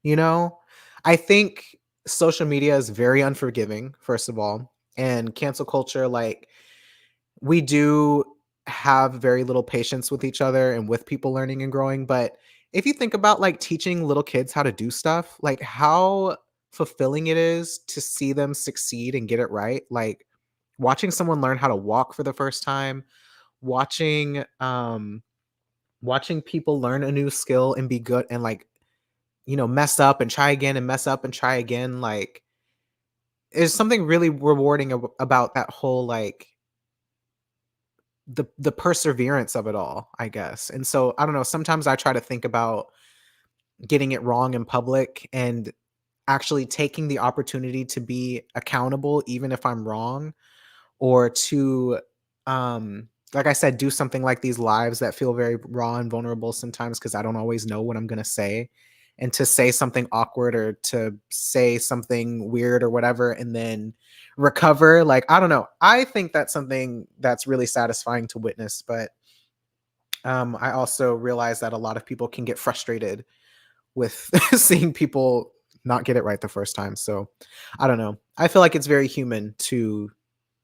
you know? I think social media is very unforgiving, first of all, and cancel culture, like, we do have very little patience with each other and with people learning and growing, but if you think about, like, teaching little kids how to do stuff, like, how fulfilling it is to see them succeed and get it right, like, watching someone learn how to walk for the first time, watching, watching people learn a new skill and be good and, like, mess up and try again and mess up and try again, like, there's something really rewarding about that whole, like, the perseverance of it all, I guess. And so, I don't know, sometimes I try to think about getting it wrong in public and actually taking the opportunity to be accountable even if I'm wrong or to like I said, do something like these lives that feel very raw and vulnerable sometimes because I don't always know what I'm gonna say. And to say something awkward or to say something weird or whatever and then recover. Like, I don't know. I think that's something that's really satisfying to witness. But I also realize that a lot of people can get frustrated with seeing people not get it right the first time. So I don't know. I feel like it's very human to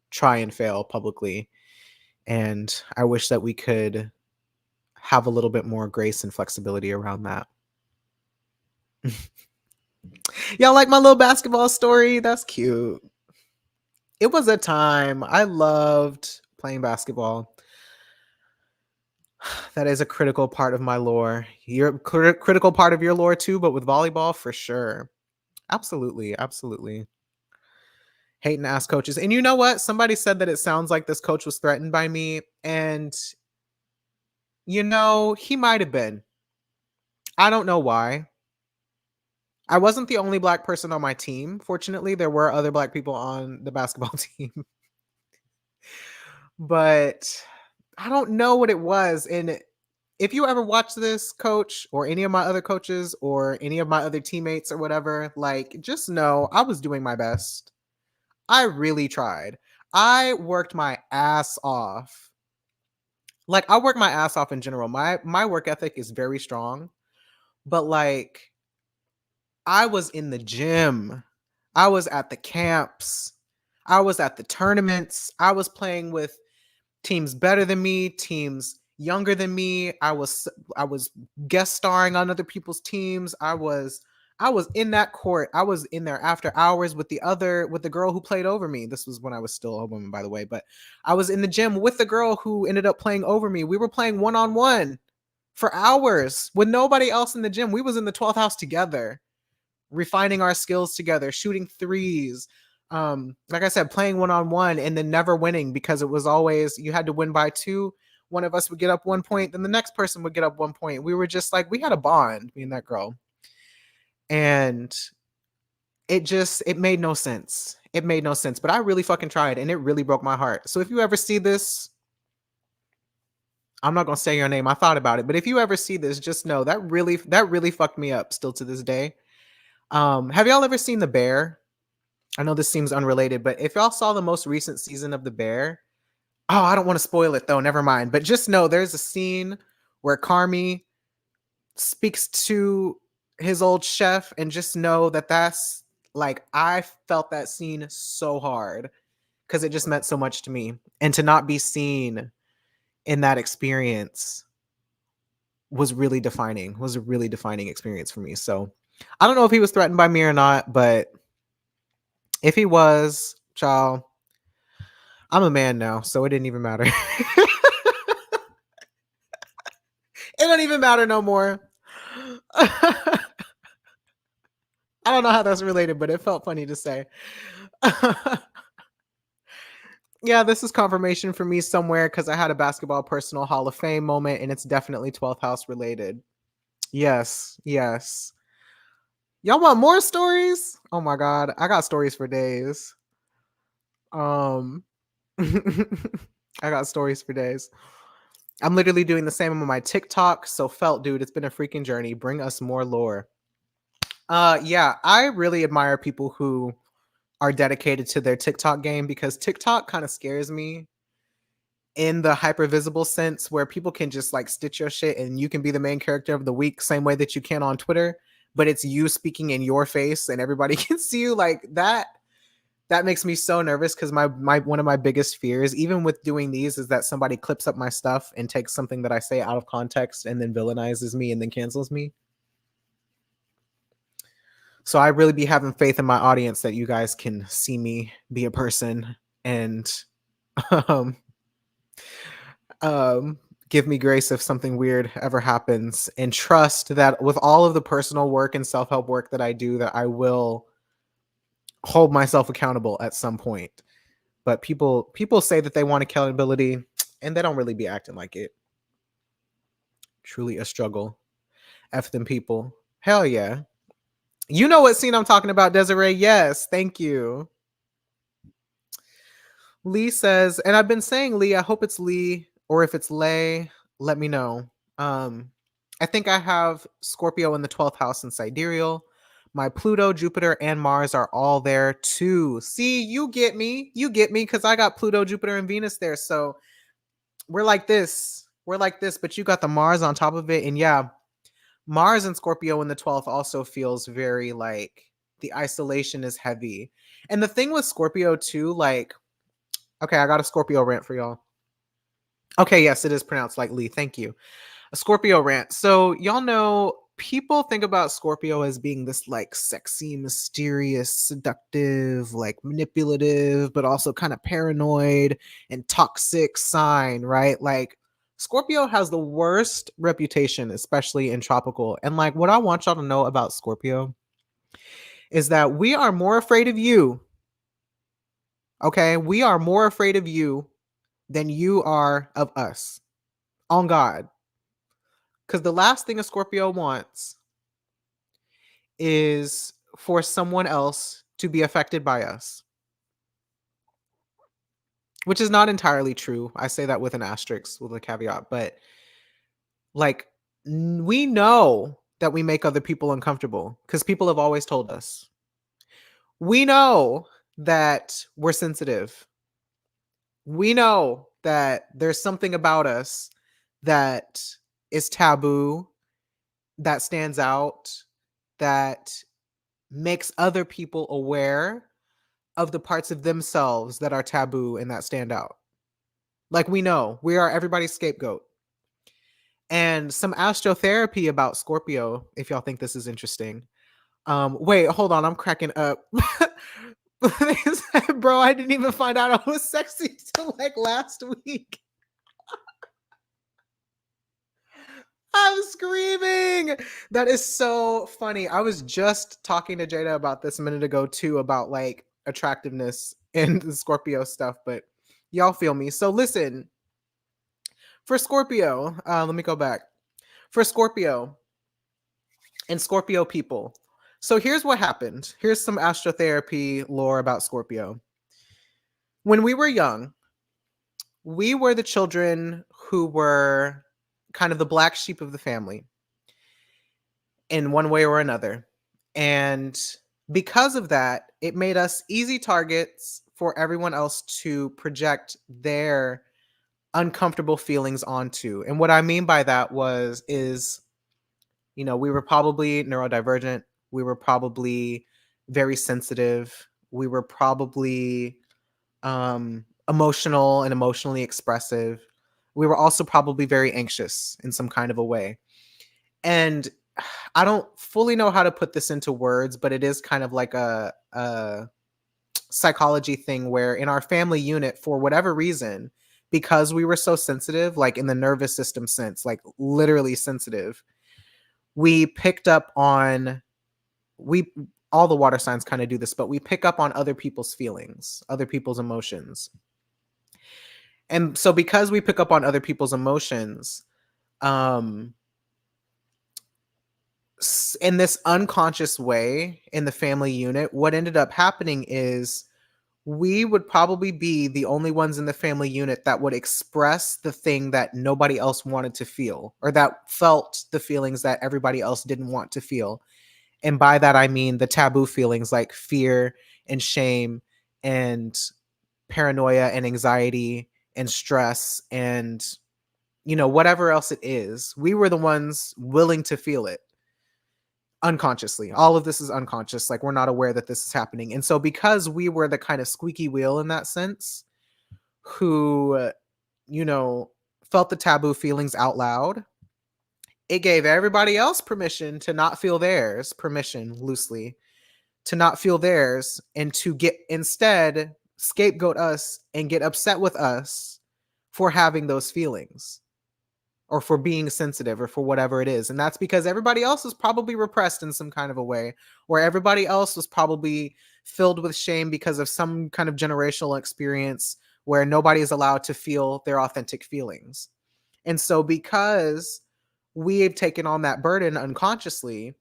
try and fail publicly. And I wish that we could have a little bit more grace and flexibility around that. Y'all like my little basketball story? That's cute. It was a time. I loved playing basketball. That is a critical part of my lore. You're critical part of your lore too, but with volleyball for sure. Absolutely, absolutely. Hate and ask coaches. And you know what? Somebody said that it sounds like this coach was threatened by me, and he might have been. I don't know why. I wasn't the only black person on my team. Fortunately, there were other black people on the basketball team, but I don't know what it was. And if you ever watch this, coach, or any of my other coaches, or any of my other teammates, or whatever, like, just know I was doing my best. I really tried. I worked my ass off. Like, I work my ass off in general. My work ethic is very strong, but like I was in the gym. I was at the camps. I was at the tournaments. I was playing with teams better than me, teams younger than me. I was guest starring on other people's teams. I was in that court. I was in there after hours with the girl who played over me. This was when I was still a woman, by the way, but I was in the gym with the girl who ended up playing over me. We were playing one-on-one for hours with nobody else in the gym. We was in the 12th house together, refining our skills together, shooting threes. Like I said, playing one-on-one and then never winning because it was always you had to win by two. One of us would get up 1 point, then the next person would get up 1 point. We were just like, we had a bond, me and that girl. And it made no sense. It made no sense. But I really fucking tried and it really broke my heart. So if you ever see this, I'm not gonna say your name. I thought about it, but if you ever see this, just know that really fucked me up still to this day. Have y'all ever seen The Bear? I know this seems unrelated, but if y'all saw the most recent season of The Bear, oh, I don't want to spoil it though. Never mind. But just know there's a scene where Carmi speaks to his old chef, and just know that that's like I felt that scene so hard because it just meant so much to me, and to not be seen in that experience was really defining. Was a really defining experience for me. So I don't know if he was threatened by me or not, but if he was, child, I'm a man now, so it didn't even matter. It don't even matter no more. I don't know how that's related, but it felt funny to say. Yeah, this is confirmation for me somewhere because I had a basketball personal Hall of Fame moment, and it's definitely 12th house related. Yes, yes. Y'all want more stories? Oh my god, I got stories for days. Um, I got stories for days. I'm literally doing the same on my TikTok. So felt, dude, it's been a freaking journey. Bring us more lore. Yeah, I really admire people who are dedicated to their TikTok game because TikTok kind of scares me in the hyper visible sense where people can just like stitch your shit and you can be the main character of the week, same way that you can on Twitter, but it's you speaking in your face and everybody can see you like that. That makes me so nervous because my one of my biggest fears, even with doing these, is that somebody clips up my stuff and takes something that I say out of context and then villainizes me and then cancels me. So I really be having faith in my audience that you guys can see me be a person and um, um, give me grace if something weird ever happens, and trust that with all of the personal work and self-help work that I do, that I will hold myself accountable at some point. But people say that they want accountability and they don't really be acting like it. Truly a struggle. F them people. Hell yeah. You know what scene I'm talking about, Desiree? Yes, thank you. Lee says, and I've been saying Lee, I hope it's Lee, or if it's Lay, let me know. I think I have Scorpio in the 12th house in sidereal. My Pluto, Jupiter, and Mars are all there too. See, you get me. You get me because I got Pluto, Jupiter, and Venus there. So we're like this. We're like this, but you got the Mars on top of it. And yeah, Mars and Scorpio in the 12th also feels very like the isolation is heavy. And the thing with Scorpio too, like, okay, I got a Scorpio rant for y'all. Okay, yes, it is pronounced like Lee. Thank you. A Scorpio rant. So y'all know people think about Scorpio as being this like sexy, mysterious, seductive, like manipulative, but also kind of paranoid and toxic sign, right? Like Scorpio has the worst reputation, especially in tropical. And like what I want y'all to know about Scorpio is that we are more afraid of you. Okay, we are more afraid of you than you are of us. On God. Because the last thing a Scorpio wants is for someone else to be affected by us, which is not entirely true. I say that with an asterisk, with a caveat, but like we know that we make other people uncomfortable because people have always told us. We know that we're sensitive. We know that there's something about us that is taboo, that stands out, that makes other people aware of the parts of themselves that are taboo and that stand out. Like, we know we are everybody's scapegoat. And some astrotherapy about Scorpio, if y'all think this is interesting. Wait, hold on, I'm cracking up. Bro, I didn't even find out I was sexy till like last week. I'm screaming. That is so funny. I was just talking to Jada about this a minute ago too, about like attractiveness and the Scorpio stuff, but y'all feel me. So listen, for Scorpio, let me go back. For Scorpio and Scorpio people. So here's what happened. Here's some astrotherapy lore about Scorpio. When we were young, we were the children who were kind of the black sheep of the family in one way or another. And because of that, it made us easy targets for everyone else to project their uncomfortable feelings onto. And what I mean by that is, we were probably neurodivergent. We were probably very sensitive. We were probably emotional and emotionally expressive. We were also probably very anxious in some kind of a way. And I don't fully know how to put this into words, but it is kind of like a psychology thing where in our family unit, for whatever reason, because we were so sensitive, like in the nervous system sense, like literally sensitive, we picked up on we all the water signs kind of do this, but we pick up on other people's feelings, other people's emotions. And so because we pick up on other people's emotions, um in this unconscious way in the family unit, what ended up happening is we would probably be the only ones in the family unit that would express the thing that nobody else wanted to feel, or that felt the feelings that everybody else didn't want to feel. And by that, I mean the taboo feelings like fear and shame and paranoia and anxiety and stress and, whatever else it is. We were the ones willing to feel it unconsciously. All of this is unconscious. Like, we're not aware that this is happening. And so because we were the kind of squeaky wheel in that sense, who, felt the taboo feelings out loud, it gave everybody else permission to not feel theirs, permission loosely, to not feel theirs and to get instead scapegoat us and get upset with us for having those feelings, or for being sensitive, or for whatever it is. And that's because everybody else was probably repressed in some kind of a way, or everybody else was probably filled with shame because of some kind of generational experience where nobody is allowed to feel their authentic feelings. And so because we have taken on that burden unconsciously,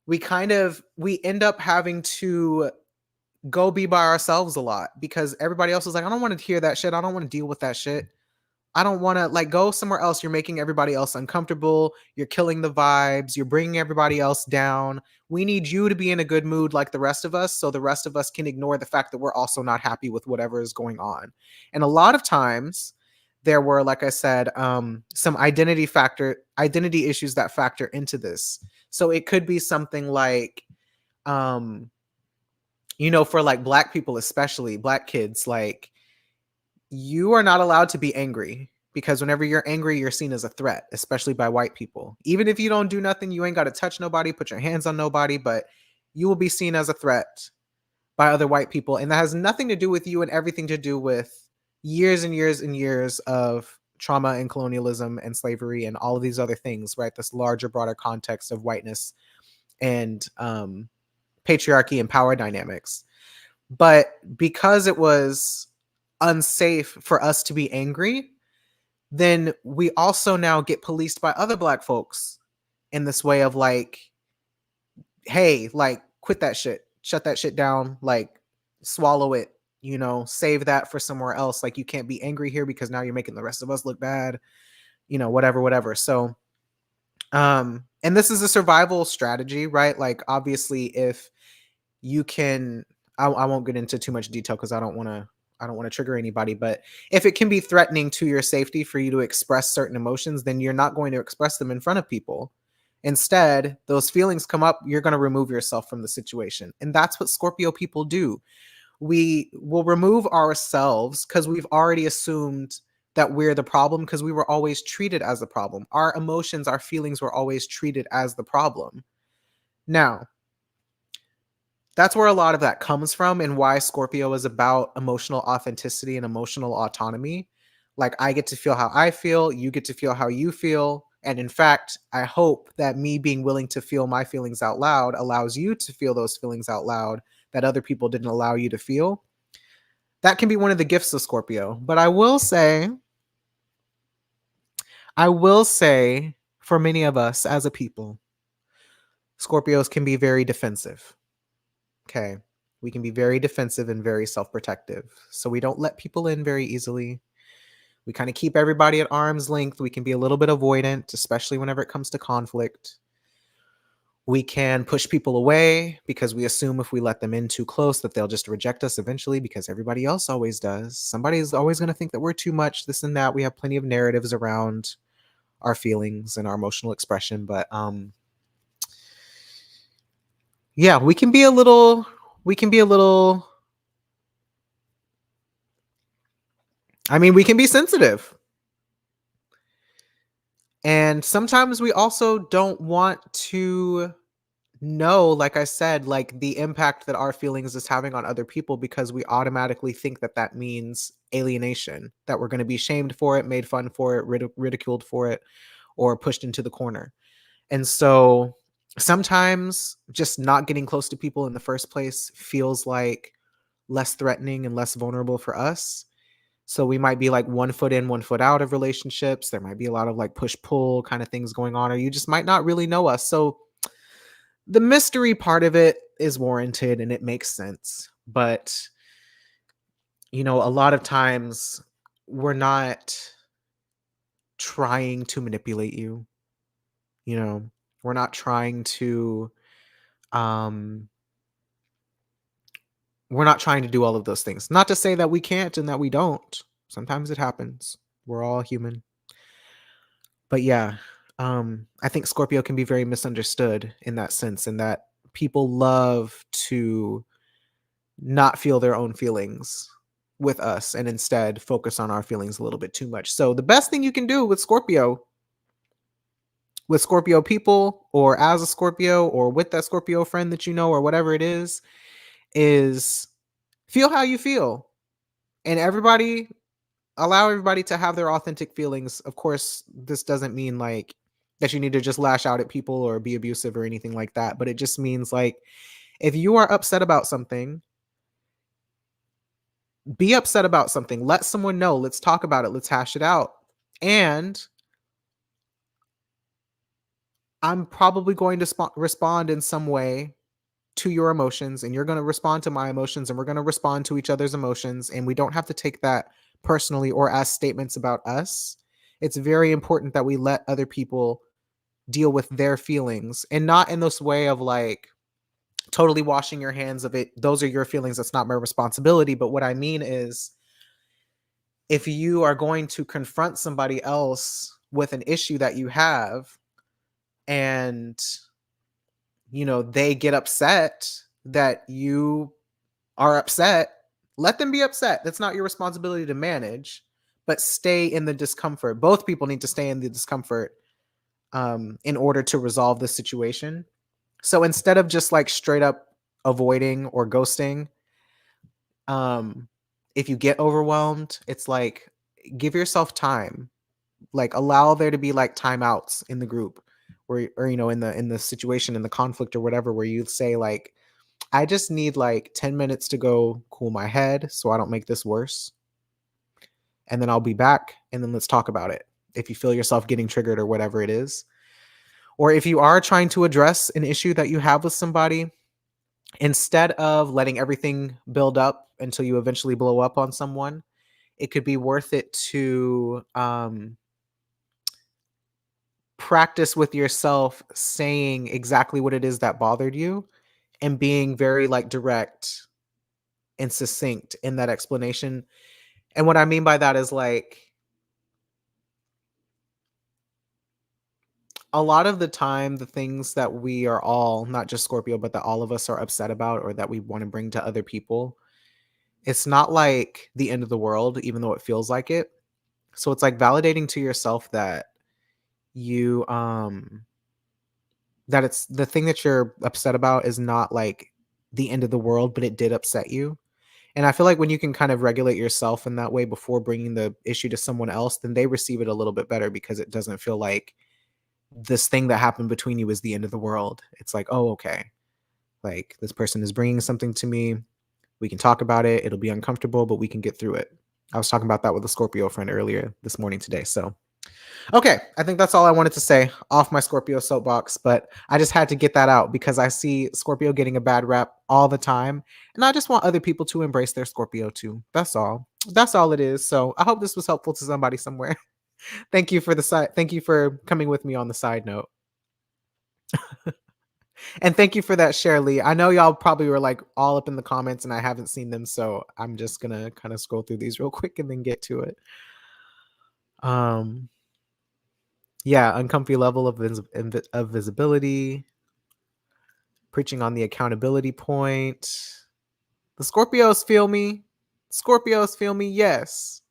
we end up having to go be by ourselves a lot, because everybody else is like, I don't want to hear that shit. I don't want to deal with that shit. I don't want to, like, go somewhere else. You're making everybody else uncomfortable. You're killing the vibes. You're bringing everybody else down. We need you to be in a good mood like the rest of us, so the rest of us can ignore the fact that we're also not happy with whatever is going on. And a lot of times there were, like I said, some identity issues that factor into this. So it could be something like, um, for like black people, especially black kids, like, you are not allowed to be angry, because whenever you're angry, you're seen as a threat, especially by white people. Even if you don't do nothing, you ain't got to touch nobody, put your hands on nobody, but you will be seen as a threat by other white people. And that has nothing to do with you and everything to do with years and years and years of trauma and colonialism and slavery and all of these other things, right? This larger, broader context of whiteness and patriarchy and power dynamics. But because it was unsafe for us to be angry, then we also now get policed by other black folks in this way of like, hey, like, quit that shit, shut that shit down, like, swallow it, save that for somewhere else. Like, you can't be angry here because now you're making the rest of us look bad, whatever. So, and this is a survival strategy, right? Like, obviously, if you can, I won't get into too much detail because I don't want don't want to trigger anybody, but if it can be threatening to your safety for you to express certain emotions, then you're not going to express them in front of people. Instead, those feelings come up, you're going to remove yourself from the situation. And that's what Scorpio people do. We will remove ourselves because we've already assumed that we're the problem because we were always treated as the problem. Our emotions, our feelings were always treated as the problem. Now, that's where a lot of that comes from and why Scorpio is about emotional authenticity and emotional autonomy. Like, I get to feel how I feel, you get to feel how you feel. And in fact, I hope that me being willing to feel my feelings out loud allows you to feel those feelings out loud that other people didn't allow you to feel. That can be one of the gifts of Scorpio. But I will say, for many of us as a people, Scorpios can be very defensive. Okay. We can be very defensive and very self protective. So we don't let people in very easily. We kind of keep everybody at arm's length. We can be a little bit avoidant, especially whenever it comes to conflict. We can push people away because we assume if we let them in too close that they'll just reject us eventually because everybody else always does. Somebody's always going to think that we're too much, this and that. We have plenty of narratives around our feelings and our emotional expression. But yeah, we can be a little we can be sensitive. And sometimes we also don't want to know, like I said, like the impact that our feelings is having on other people because we automatically think that that means alienation, that we're going to be shamed for it, made fun for it, ridiculed for it, or pushed into the corner. And so sometimes just not getting close to people in the first place feels like less threatening and less vulnerable for us. So we might be like 1 foot in, 1 foot out of relationships. There might be a lot of like push pull kind of things going on, or you just might not really know us. So the mystery part of it is warranted and it makes sense. But, a lot of times we're not trying to manipulate you. We're not trying to, um, we're not trying to do all of those things. Not to say that we can't and that we don't. Sometimes it happens. We're all human. But yeah, I think Scorpio can be very misunderstood in that sense, in that people love to not feel their own feelings with us and instead focus on our feelings a little bit too much. So the best thing you can do with Scorpio people, or as a Scorpio, or with that Scorpio friend that you know, or whatever it is feel how you feel. And allow everybody to have their authentic feelings. Of course, this doesn't mean like that you need to just lash out at people or be abusive or anything like that, but it just means like if you are upset about something, be upset about something. Let someone know. Let's talk about it. Let's hash it out. And I'm probably going to respond in some way to your emotions, and you're going to respond to my emotions, and we're going to respond to each other's emotions. And we don't have to take that personally or as statements about us. It's very important that we let other people deal with their feelings, and not in this way of like totally washing your hands of it. Those are your feelings. That's not my responsibility. But what I mean is, if you are going to confront somebody else with an issue that you have, and they get upset that you are upset, let them be upset. That's not your responsibility to manage, but stay in the discomfort. Both people need to stay in the discomfort in order to resolve the situation. So instead of just like straight up avoiding or ghosting, if you get overwhelmed, it's like give yourself time. Like allow there to be like timeouts in the group, or in the situation, in the conflict or whatever, where you say like, I just need like 10 minutes to go cool my head so I don't make this worse. And then I'll be back and then let's talk about it. If you feel yourself getting triggered or whatever it is. Or if you are trying to address an issue that you have with somebody, instead of letting everything build up until you eventually blow up on someone, it could be worth it to practice with yourself saying exactly what it is that bothered you and being very like direct and succinct in that explanation. And what I mean by that is like a lot of the time, the things that we are all, not just Scorpio, but that all of us are upset about or that we want to bring to other people, it's not like the end of the world, even though it feels like it. So it's like validating to yourself that you that it's the thing that you're upset about is not like the end of the world, but it did upset you. And I feel like when you can kind of regulate yourself in that way before bringing the issue to someone else, then they receive it a little bit better because it doesn't feel like this thing that happened between you is the end of the world. It's like, oh, okay. Like this person is bringing something to me. We can talk about it. It'll be uncomfortable, but we can get through it. I was talking about that with a Scorpio friend earlier this morning today. So okay, I think that's all I wanted to say off my Scorpio soapbox, but I just had to get that out because I see Scorpio getting a bad rep all the time, and I just want other people to embrace their Scorpio too. That's all. That's all it is. So I hope this was helpful to somebody somewhere. Thank you for the side. Thank you for coming with me on the side note. And thank you for that, Shirley. I know y'all probably were like all up in the comments and I haven't seen them, so I'm just gonna kind of scroll through these real quick and then get to it. Um yeah, uncomfy level of visibility, preaching on the accountability point. The Scorpios feel me. Scorpios feel me. Yes.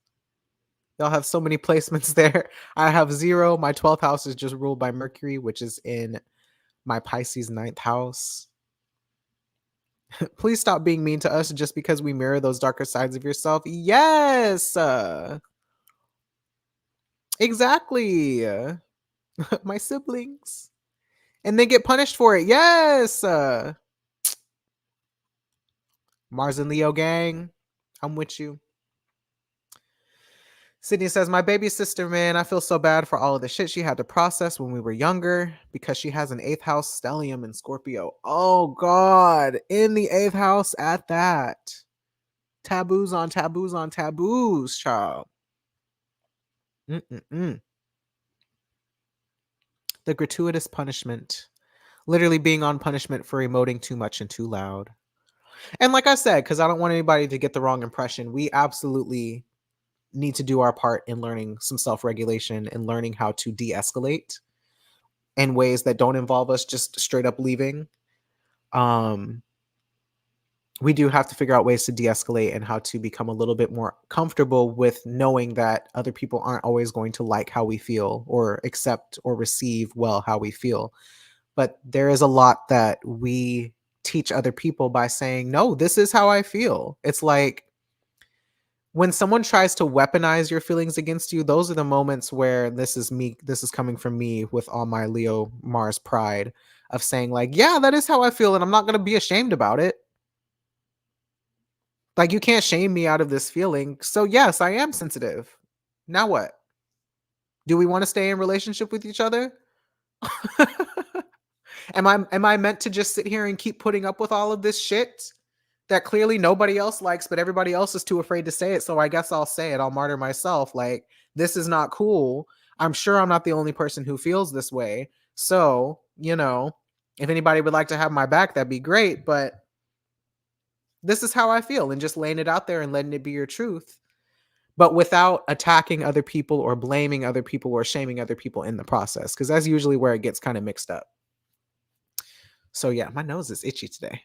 They'll have so many placements there. I have 0. My 12th house is just ruled by Mercury, which is in my Pisces 9th house. Please stop being mean to us just because we mirror those darker sides of yourself. Yes. Exactly. My siblings. And they get punished for it. Yes. Mars and Leo gang, I'm with you. Sydney says, my baby sister, man, I feel so bad for all of the shit she had to process when we were younger because she has an 8th house stellium in Scorpio. Oh, God. In the 8th house at that. Taboos on taboos on taboos, child. Mm-mm-mm. The gratuitous punishment. Literally being on punishment for emoting too much and too loud. And like I said, because I don't want anybody to get the wrong impression, we absolutely need to do our part in learning some self-regulation and learning how to de-escalate in ways that don't involve us just straight up leaving. We do have to figure out ways to de-escalate and how to become a little bit more comfortable with knowing that other people aren't always going to like how we feel or accept or receive well how we feel. But there is a lot that we teach other people by saying, no, this is how I feel. It's like when someone tries to weaponize your feelings against you, those are the moments where this is me, this is coming from me with all my Leo Mars pride of saying like, yeah, that is how I feel and I'm not going to be ashamed about it. Like you can't shame me out of this feeling. So yes, I am sensitive. Now what? Do we want to stay in relationship with each other? Am I meant to just sit here and keep putting up with all of this shit that clearly nobody else likes, but everybody else is too afraid to say it? So I guess I'll say it. I'll martyr myself. Like, this is not cool. I'm sure I'm not the only person who feels this way. So, if anybody would like to have my back, that'd be great. But this is how I feel, and just laying it out there and letting it be your truth, but without attacking other people or blaming other people or shaming other people in the process, because that's usually where it gets kind of mixed up. So yeah, my nose is itchy today.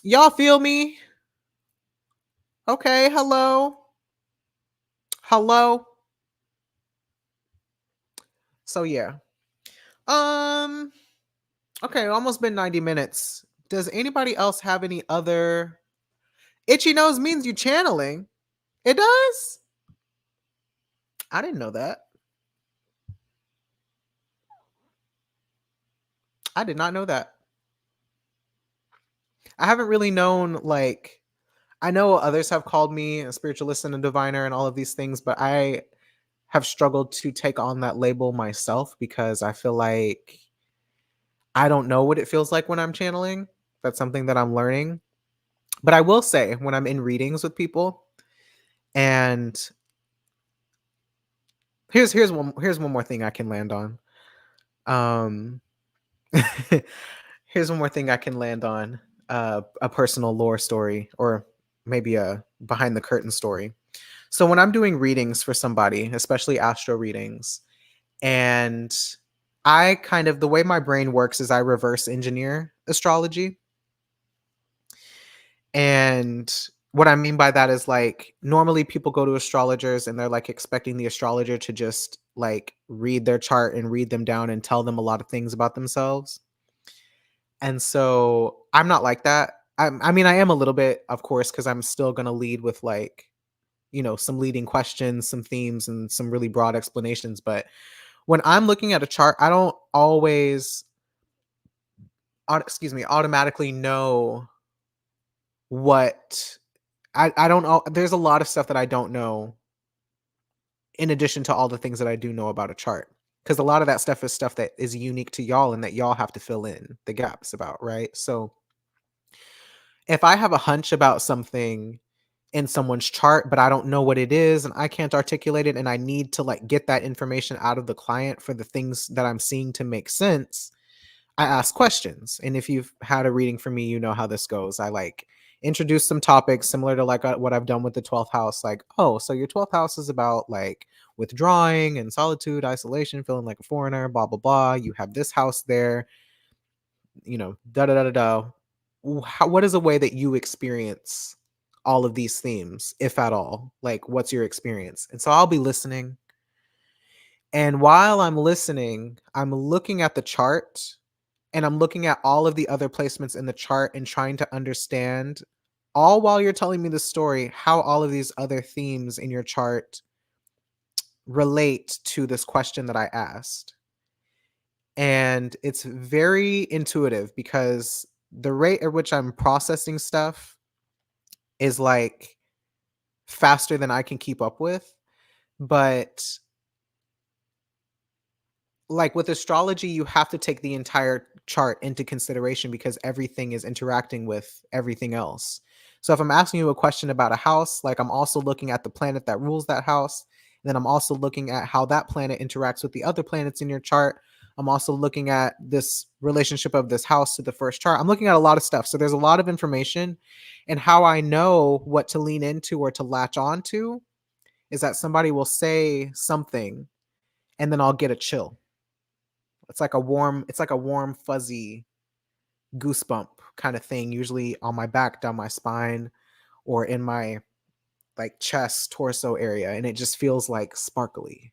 Y'all feel me? Okay, hello. Hello. So yeah. Um okay, almost been 90 minutes. Does anybody else have any other itchy nose means you channeling? It does? I didn't know that. I did not know that. I haven't really known like I know others have called me a spiritualist and a diviner and all of these things, but I have struggled to take on that label myself because I feel like I don't know what it feels like when I'm channeling. That's something that I'm learning. But I will say when I'm in readings with people, and here's one more thing I can land on. Um here's one more thing I can land on. a personal lore story, or maybe a behind the curtain story. So when I'm doing readings for somebody, especially astro readings, and I kind of, the way my brain works is I reverse engineer astrology. And what I mean by that is, like, normally people go to astrologers and they're like expecting the astrologer to just like read their chart and read them down and tell them a lot of things about themselves. And so I'm not like that. I mean, I am a little bit, of course, because I'm still going to lead with, like, some leading questions, some themes, and some really broad explanations. But when I'm looking at a chart, I don't always, automatically know what I don't know. There's a lot of stuff that I don't know in addition to all the things that I do know about a chart. Because a lot of that stuff is stuff that is unique to y'all and that y'all have to fill in the gaps about, right? So if I have a hunch about something in someone's chart, but I don't know what it is and I can't articulate it, and I need to like get that information out of the client for the things that I'm seeing to make sense, I ask questions. And if you've had a reading for me, you know how this goes. I like introduce some topics similar to like what I've done with the 12th house. Like, oh, so your 12th house is about like withdrawing and solitude, isolation, feeling like a foreigner, blah, blah, blah. You have this house there, da da da da da. What is a way that you experience all of these themes, if at all? Like, what's your experience? And so I'll be listening. And while I'm listening, I'm looking at the chart and I'm looking at all of the other placements in the chart and trying to understand, all while you're telling me the story, how all of these other themes in your chart relate to this question that I asked. And it's very intuitive because the rate at which I'm processing stuff is like faster than I can keep up with. But like with astrology, you have to take the entire chart into consideration because everything is interacting with everything else. So if I'm asking you a question about a house, like I'm also looking at the planet that rules that house. And then I'm also looking at how that planet interacts with the other planets in your chart. I'm also looking at this relationship of this house to the first chart. I'm looking at a lot of stuff. So there's a lot of information. And how I know what to lean into or to latch on to is that somebody will say something and then I'll get a chill. It's like a warm, fuzzy goosebump kind of thing, usually on my back, down my spine, or in my like chest, torso area. And it just feels like sparkly.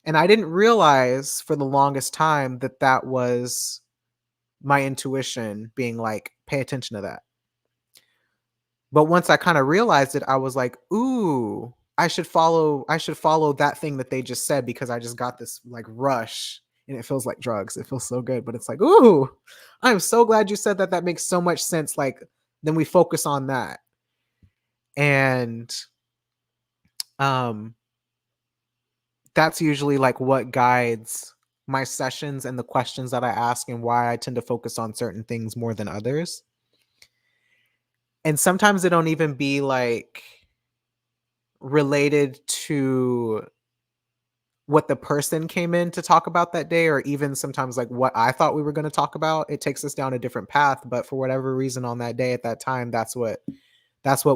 And I didn't realize for the longest time that that was my intuition being like, pay attention to that. But once I kind of realized it, I was like, ooh, I should follow that thing that they just said, because I just got this like rush and it feels like drugs. It feels so good, but it's like, ooh, I'm so glad you said that. That makes so much sense. Like, then we focus on that. And um that's usually like what guides my sessions and the questions that I ask and why I tend to focus on certain things more than others. And sometimes they don't even be like related to what the person came in to talk about that day, or even sometimes like what I thought we were going to talk about. It takes us down a different path, but for whatever reason on that day at that time, that's what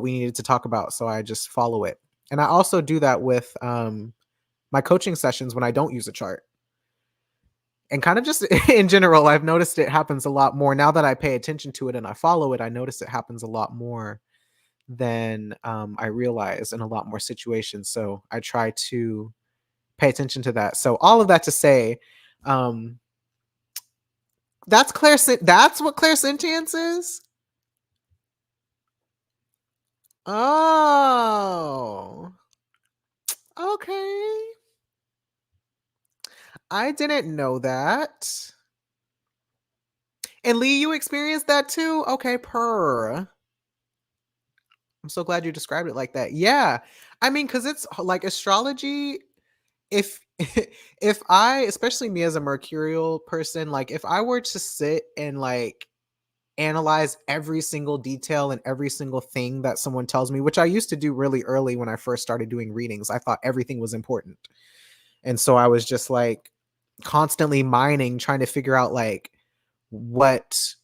we needed to talk about. So I just follow it. And I also do that with my coaching sessions when I don't use a chart. And kind of just in general, I've noticed it happens a lot more now that I pay attention to it and I follow it. I notice it happens a lot more than I realize in a lot more situations. So I try to pay attention to that. So all of that to say, um, that's that's what clairsentience is. Oh, okay. I didn't know that. And Lee, you experienced that too? Okay, I'm so glad you described it like that. Yeah. I mean, because it's like astrology, if if I, especially me as a mercurial person, like if I were to sit and like analyze every single detail and every single thing that someone tells me, which I used to do really early when I first started doing readings. I thought everything was important. And so I was just like constantly mining, trying to figure out like what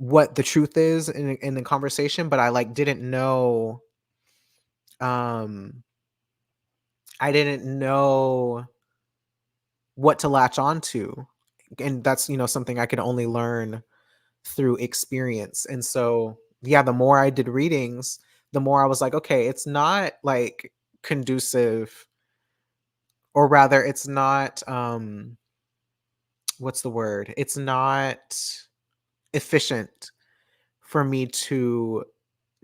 what the truth is in the conversation, but I like um didn't know what to latch on to. And that's, something I could only learn through experience. And so, yeah, the more I did readings, the more I was like, okay, it's not like conducive, or rather it's not what's the word? It's not efficient for me to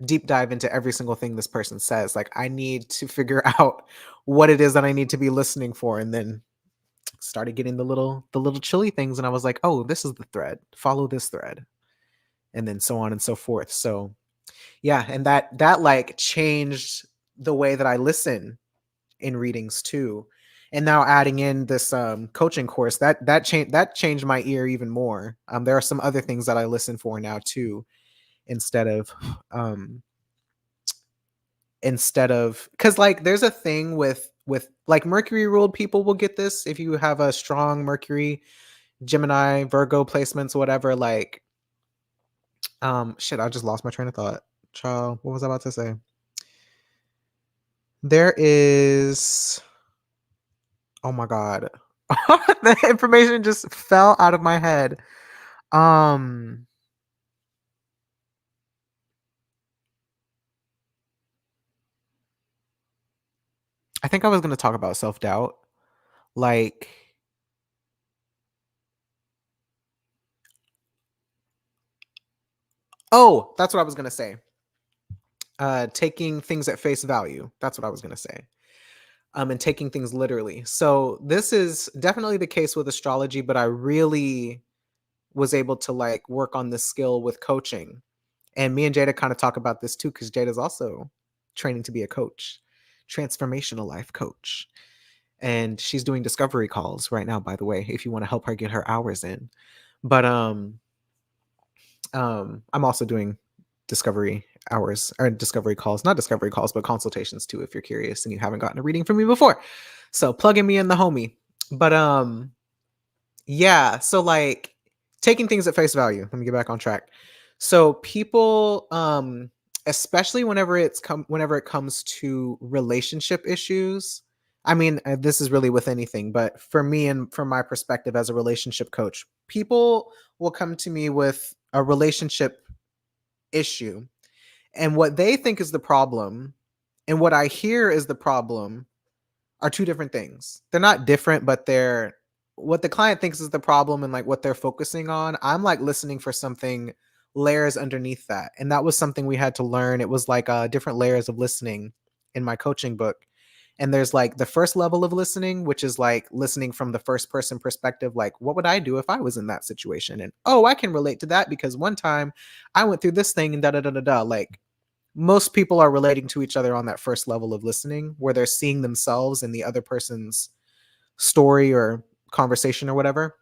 deep dive into every single thing this person says. Like, I need to figure out what it is that I need to be listening for, and then started getting the little chilly things, and I was like, oh, this is the thread. Follow this thread, and then so on and so forth. So yeah, and that like changed the way that I listen in readings too. And now adding in this coaching course, that changed my ear even more. There are some other things that I listen for now too, instead of um because like there's a thing with like Mercury ruled people will get this. If you have a strong Mercury, Gemini, Virgo placements, whatever, like shit, I just lost my train of thought. Child, what was I about to say? There is, oh my god. The information just fell out of my head. Um I think I was going to talk about self-doubt. Like, oh, that's what I was going to say. Taking things at face value. That's what I was going to say. And taking things literally. So this is definitely the case with astrology, but I really was able to like work on this skill with coaching. And me and Jada kind of talk about this too, because Jada's also training to be a coach, transformational life coach. And she's doing discovery calls right now, by the way, if you want to help her get her hours in. But I'm also doing discovery hours, or discovery calls, not discovery calls, but consultations too, if you're curious and you haven't gotten a reading from me before. So plugging me in, the homie. But yeah, so like taking things at face value. Let me get back on track. So people, especially whenever it comes to relationship issues. I mean, this is really with anything, but for me and from my perspective as a relationship coach, people will come to me with a relationship issue, and what they think is the problem and what I hear is the problem are two different things. They're not different, but they're what the client thinks is the problem and like what they're focusing on. I'm like listening for something layers underneath that. And that was something we had to learn. It was like different layers of listening in my coaching book. And there's like the first level of listening, which is like listening from the first person perspective. Like, what would I do if I was in that situation? And oh, I can relate to that because one time I went through this thing and da da da da da. Like, most people are relating to each other on that first level of listening where they're seeing themselves in the other person's story or conversation or whatever.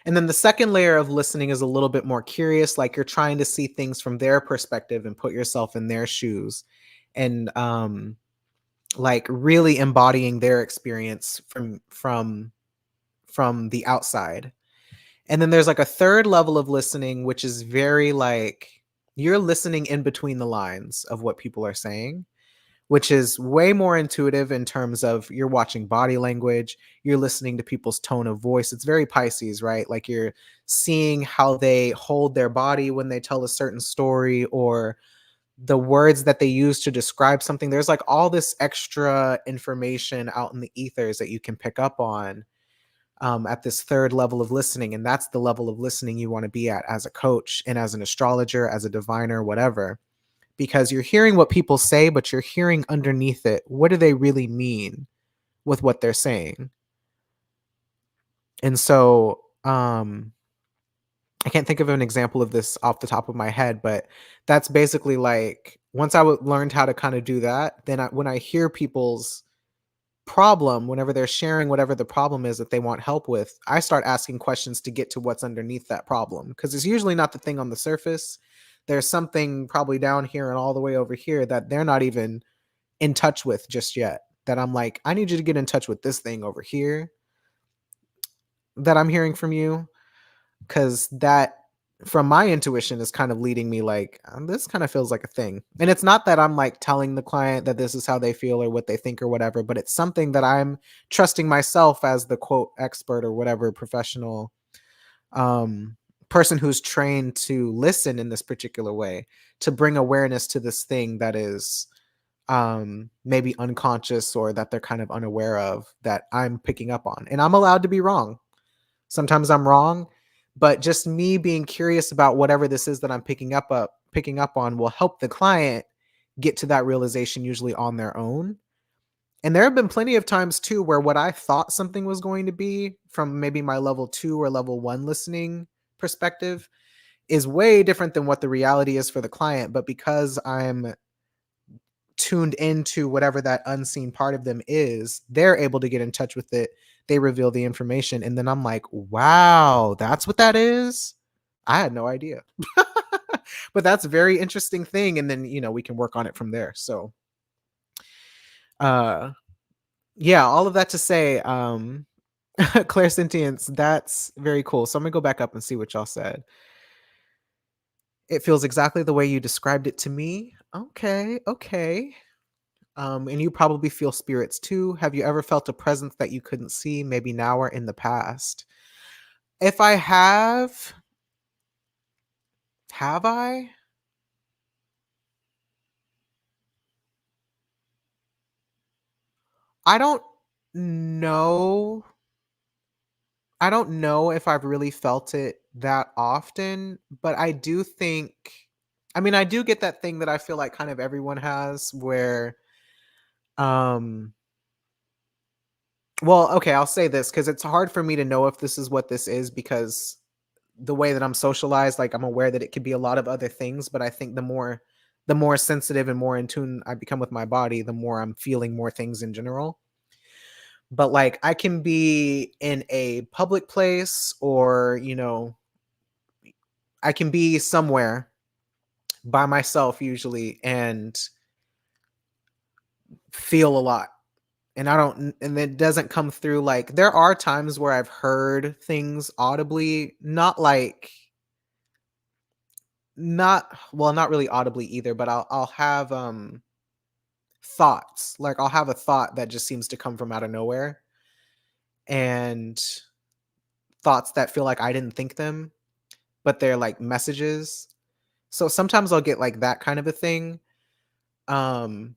And then the second layer of listening is a little bit more curious, like you're trying to see things from their perspective and put yourself in their shoes, and like really embodying their experience from the outside. And then there's like a third level of listening, which is very like you're listening in between the lines of what people are saying, which is way more intuitive in terms of you're watching body language, you're listening to people's tone of voice. It's very Pisces, right? Like you're seeing how they hold their body when they tell a certain story, or the words that they use to describe something. There's like all this extra information out in the ethers that you can pick up on at this third level of listening. And that's the level of listening you want to be at as a coach and as an astrologer, as a diviner, whatever, because you're hearing what people say, but you're hearing underneath it, what do they really mean with what they're saying? And so I can't think of an example of this off the top of my head, but that's basically like once learned how to kind of do that, then when I hear people's problem, whenever they're sharing whatever the problem is that they want help with, I start asking questions to get to what's underneath that problem, because it's usually not the thing on the surface. There's something probably down here and all the way over here that they're not even in touch with just yet, that I'm like, I need you to get in touch with this thing over here that I'm hearing from you, because from my intuition is kind of leading me like, this kind of feels like a thing. And it's not that I'm like telling the client that this is how they feel or what they think or whatever, but it's something that I'm trusting myself as the quote expert or whatever professional um person who's trained to listen in this particular way, to bring awareness to this thing that is maybe unconscious or that they're kind of unaware of, that I'm picking up on. And I'm allowed to be wrong. Sometimes I'm wrong, but just me being curious about whatever this is that I'm picking up on will help the client get to that realization usually on their own. And there have been plenty of times too where what I thought something was going to be from maybe my level 2 or level 1 listening perspective is way different than what the reality is for the client, but because I'm tuned into whatever that unseen part of them is, they're able to get in touch with it. They reveal the information. And then I'm like, wow, that's what that is. I had no idea. But that's a very interesting thing. And then, we can work on it from there. So, uh, yeah, all of that to say, clairsentience, that's very cool. So I'm gonna go back up and see what y'all said. It feels exactly the way you described it to me. Okay, okay. And you probably feel spirits too. Have you ever felt a presence that you couldn't see, maybe now or in the past? If I have I? I don't know. I don't know if I've really felt it that often, but I do think, I mean, I do get that thing that I feel like kind of everyone has where, um, well, okay, I'll say this because it's hard for me to know if this is what this is because the way that I'm socialized, like I'm aware that it could be a lot of other things, but I think the more sensitive and more in tune I become with my body, the more I'm feeling more things in general. But like I can be in a public place or, I can be somewhere by myself usually and feel a lot. And I don't and it doesn't come through like there are times where I've heard things audibly, not well, not really audibly either, but I'll have thoughts. Like I'll have a thought that just seems to come from out of nowhere, and thoughts that feel like I didn't think them, but they're like messages. So sometimes I'll get like that kind of a thing. Um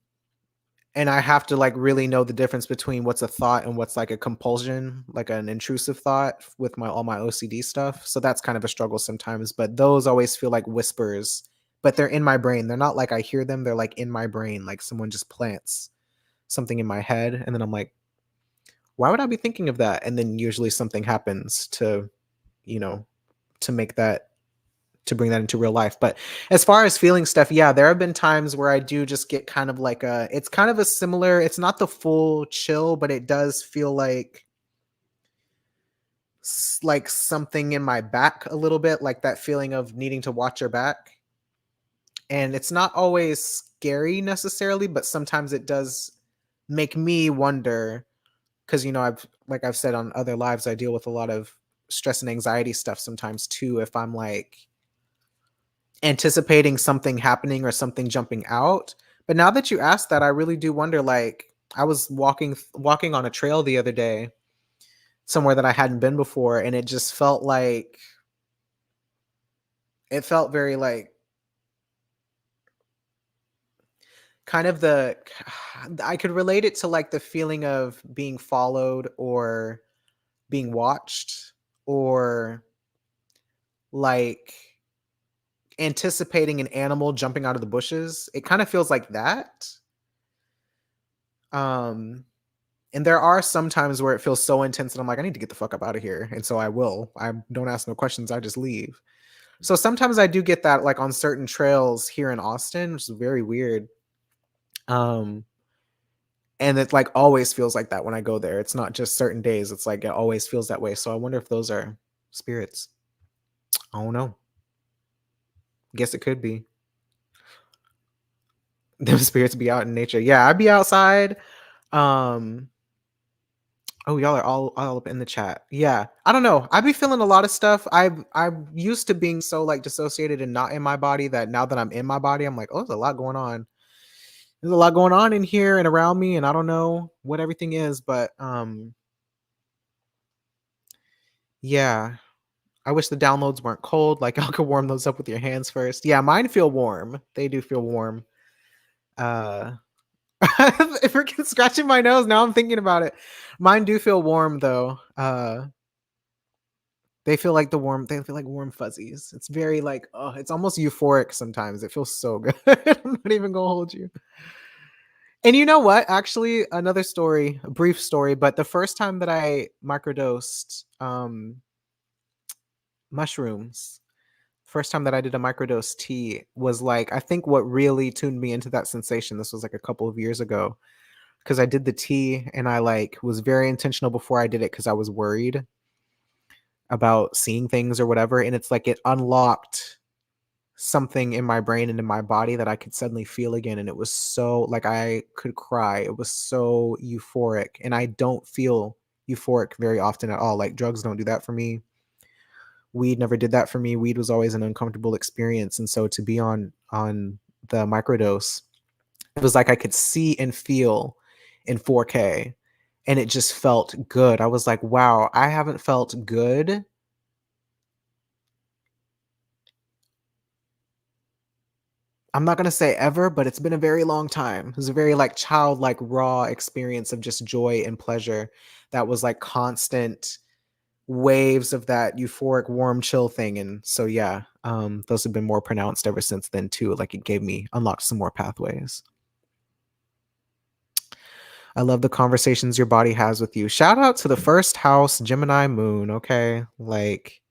and I have to like really know the difference between what's a thought and what's like a compulsion, like an intrusive thought with my all my OCD stuff. So that's kind of a struggle sometimes, but those always feel like whispers, but they're in my brain. They're not like I hear them, they're like in my brain, like someone just plants something in my head and then I'm like, why would I be thinking of that? And then usually something happens you know, to make that to bring that into real life. But as far as feeling stuff, yeah, there have been times where I do just get kind of like it's kind of a similar, it's not the full chill, but it does feel like something in my back a little bit, like that feeling of needing to watch your back. And it's not always scary necessarily, but sometimes it does make me wonder because I've said on other lives, I deal with a lot of stress and anxiety stuff sometimes too. If I'm like anticipating something happening or something jumping out. But now that you asked that, I really do wonder. Like I was walking on a trail the other day, somewhere that I hadn't been before, and it just felt like it felt very like kind of the I could relate it to like the feeling of being followed or being watched or like anticipating an animal jumping out of the bushes. It kind of feels like that. Um and there are some times where it feels so intense that I'm like, I need to get the fuck up out of here. And so I will. I don't ask no questions. I just leave. So sometimes I do get that like on certain trails here in Austin, which is very weird. Um, and it like always feels like that when I go there. It's not just certain days. It's like it always feels that way. So I wonder if those are spirits. I don't know. Guess it could be. Them spirits be out in nature. Yeah, I'd be outside. Um, Oh, y'all are all up in the chat. Yeah. I don't know. I be feeling a lot of stuff. I'm used to being so like dissociated and not in my body that now that I'm in my body, I'm like, oh, there's a lot going on. There's a lot going on in here and around me, and I don't know what everything is, but yeah. I wish the downloads weren't cold. Like y'all could warm those up with your hands first. Yeah, mine feel warm. They do feel warm. Uh if freaking scratching my nose, now I'm thinking about it. Mine do feel warm though. They feel like warm fuzzies. It's very like, oh, it's almost euphoric sometimes. It feels so good. I'm not even gonna hold you. And you know what? Actually, another story, a brief story, but the first time that I microdosed mushrooms, first time that I did a microdose tea was like, I think what really tuned me into that sensation. This was like a couple of years ago because I did the tea and I like was very intentional before I did it because I was worried about seeing things or whatever. And it's like it unlocked something in my brain and in my body that I could suddenly feel again. And it was so like I could cry. It was so euphoric. And I don't feel euphoric very often at all. Like drugs don't do that for me. Weed never did that for me. Weed was always an uncomfortable experience. And so to be on the microdose, it was like I could see and feel in 4K. And it just felt good. I was like, wow, I haven't felt good. I'm not gonna say ever, but it's been a very long time. It was a very like childlike, raw experience of just joy and pleasure that was like constant waves of that euphoric, warm, chill thing. And so yeah, those have been more pronounced ever since then too. Like it gave me unlocked some more pathways. I love the conversations your body has with you. Shout out to the first house, Gemini moon. Okay. Like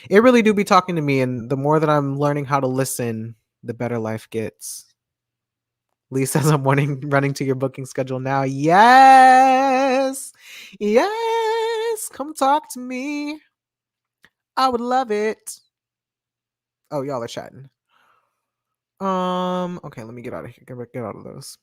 it really do be talking to me. And the more that I'm learning how to listen, the better life gets. Lee says I'm running to your booking schedule now. Yes. Yes. Come talk to me. I would love it. Oh, y'all are chatting. Okay, let me get out of here. Get out of those.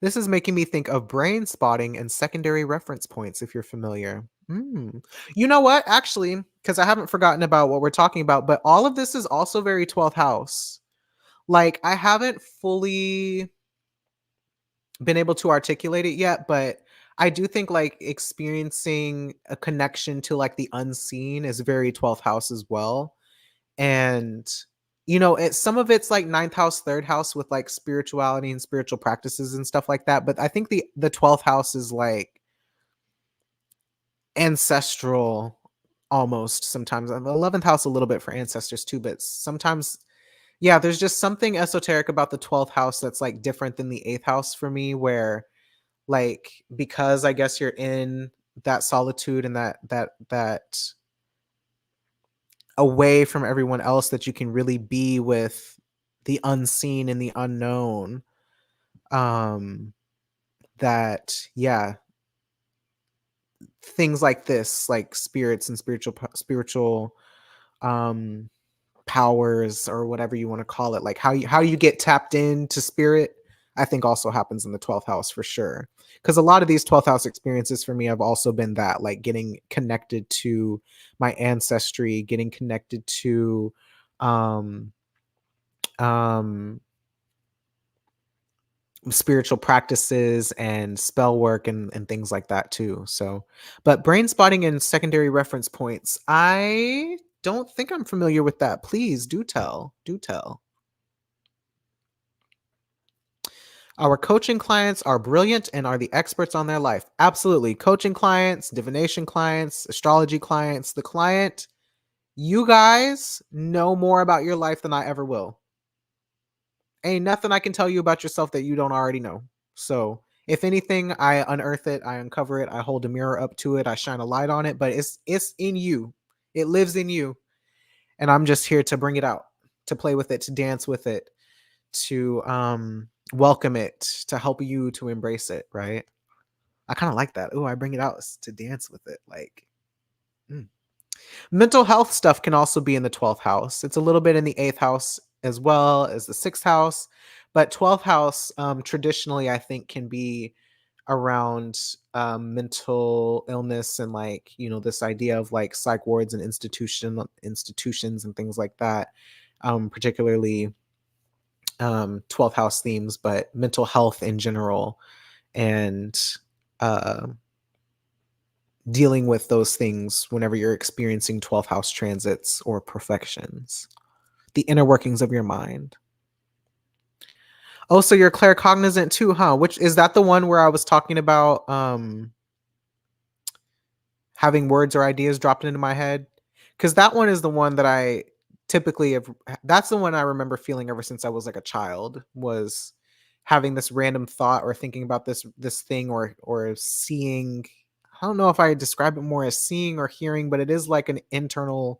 This is making me think of brain spotting and secondary reference points, if you're familiar. You know what? Actually, because I haven't forgotten about what we're talking about, but all of this is also very 12th house. Like, I haven't fully been able to articulate it yet, but I do think like experiencing a connection to like the unseen is very 12th house as well. And some of it's like ninth house, third house with like spirituality and spiritual practices and stuff like that. But I think the 12th house is like ancestral almost sometimes. And the 11th house a little bit for ancestors too, but sometimes yeah, there's just something esoteric about the 12th house that's like different than the 8th house for me where like because I guess you're in that solitude and that away from everyone else that you can really be with the unseen and the unknown. That yeah, things like this, like spirits and spiritual um powers or whatever you want to call it, like how you get tapped into spirit, I think also happens in the 12th house for sure. Because a lot of these 12th house experiences for me have also been that, like getting connected to my ancestry, getting connected to um um spiritual practices and spell work and things like that too. So, but brain spotting and secondary reference points, I don't think I'm familiar with that. Please do tell. Do tell. Our coaching clients are brilliant and are the experts on their life. Absolutely. Coaching clients, divination clients, astrology clients, the client, you guys know more about your life than I ever will. Ain't nothing I can tell you about yourself that you don't already know. So, if anything, I unearth it, I uncover it, I hold a mirror up to it, I shine a light on it, but it's in you. It lives in you. And I'm just here to bring it out, to play with it, to dance with it, to welcome it, to help you to embrace it, right? I kind of like that. Oh, I bring it out to dance with it. Like, mental health stuff can also be in the 12th house. It's a little bit in the 8th house as well as the 6th house. But 12th house, traditionally, I think can be around mental illness and like this idea of like psych wards and institutions and things like that, particularly 12th house themes, but mental health in general, and uh, dealing with those things whenever you're experiencing 12th house transits or perfections, the inner workings of your mind. Oh, so you're claircognizant too, huh? Which is that the one where I was talking about having words or ideas dropped into my head? Because that one is the one that I typically have. That's the one I remember feeling ever since I was like a child, was having this random thought or thinking about this thing or seeing. I don't know if I describe it more as seeing or hearing, but it is like an internal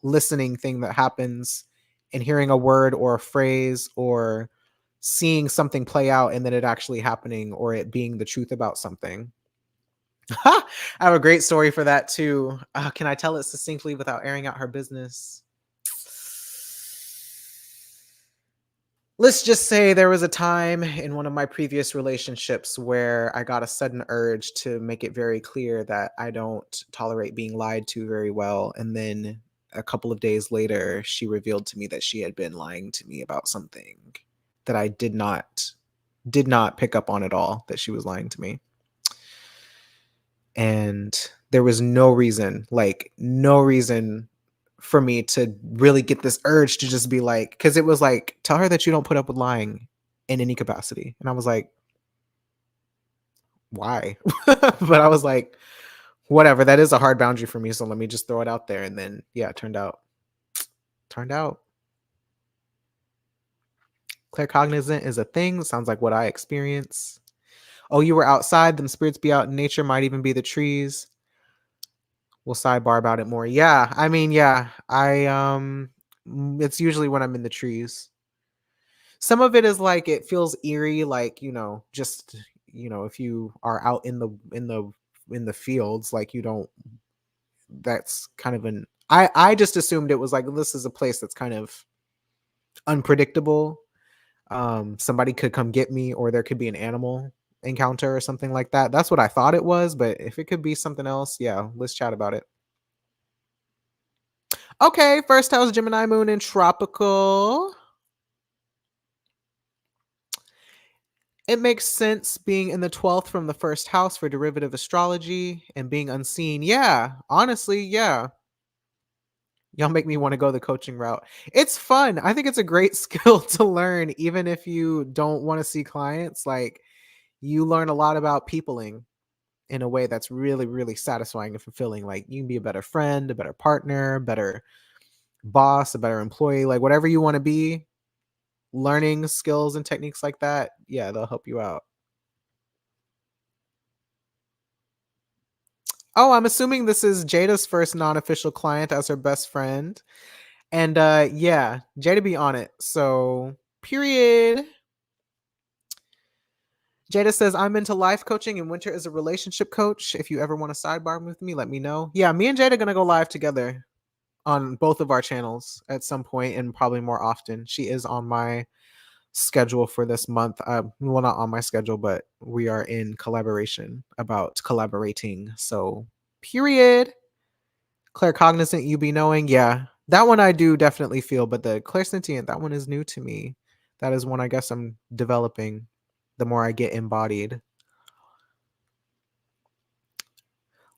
listening thing that happens, and hearing a word or a phrase or seeing something play out and then it actually happening or it being the truth about something. I have a great story for that too. Can I tell it succinctly without airing out her business? Let's just say there was a time in one of my previous relationships where I got a sudden urge to make it very clear that I don't tolerate being lied to very well. And then a couple of days later, she revealed to me that she had been lying to me about something that I did not pick up on at all, that she was lying to me. And there was no reason for me to really get this urge to just be like, because it was like, tell her that you don't put up with lying in any capacity. And I was like, why? But I was like, whatever, that is a hard boundary for me. So let me just throw it out there. And then, yeah, it turned out claircognizant is a thing. Sounds like what I experience. Oh, you were outside. Them spirits be out in nature, might even be the trees. We'll sidebar about it more. Yeah, I mean, yeah, it's usually when I'm in the trees. Some of it is like it feels eerie, like just if you are out in the fields, like you don't. That's kind of an. I just assumed it was like this is a place that's kind of unpredictable. Somebody could come get me, or there could be an animal encounter or something like that. That's what I thought it was, but if it could be something else, yeah, let's chat about it. Okay, first house Gemini moon in tropical. It makes sense being in the 12th from the first house for derivative astrology and being unseen. Yeah, honestly, yeah. Y'all make me want to go the coaching route. It's fun. I think it's a great skill to learn, even if you don't want to see clients. Like, you learn a lot about peopling in a way that's really, really satisfying and fulfilling. Like, you can be a better friend, a better partner, a better boss, a better employee, like, whatever you want to be. Learning skills and techniques like that, yeah, they'll help you out. Oh, I'm assuming this is Jada's first non-official client as her best friend. And yeah, Jada be on it. So, period. Jada says, I'm into life coaching and Winter is a relationship coach. If you ever want to sidebar with me, let me know. Yeah, me and Jada gonna go live together on both of our channels at some point and probably more often. She is on my schedule for this month. Well, not on my schedule, but we are in collaboration about collaborating. So, period. Claircognizant, you be knowing. Yeah, that one I do definitely feel, but the clairsentient, that one is new to me. That is one I guess I'm developing the more I get embodied.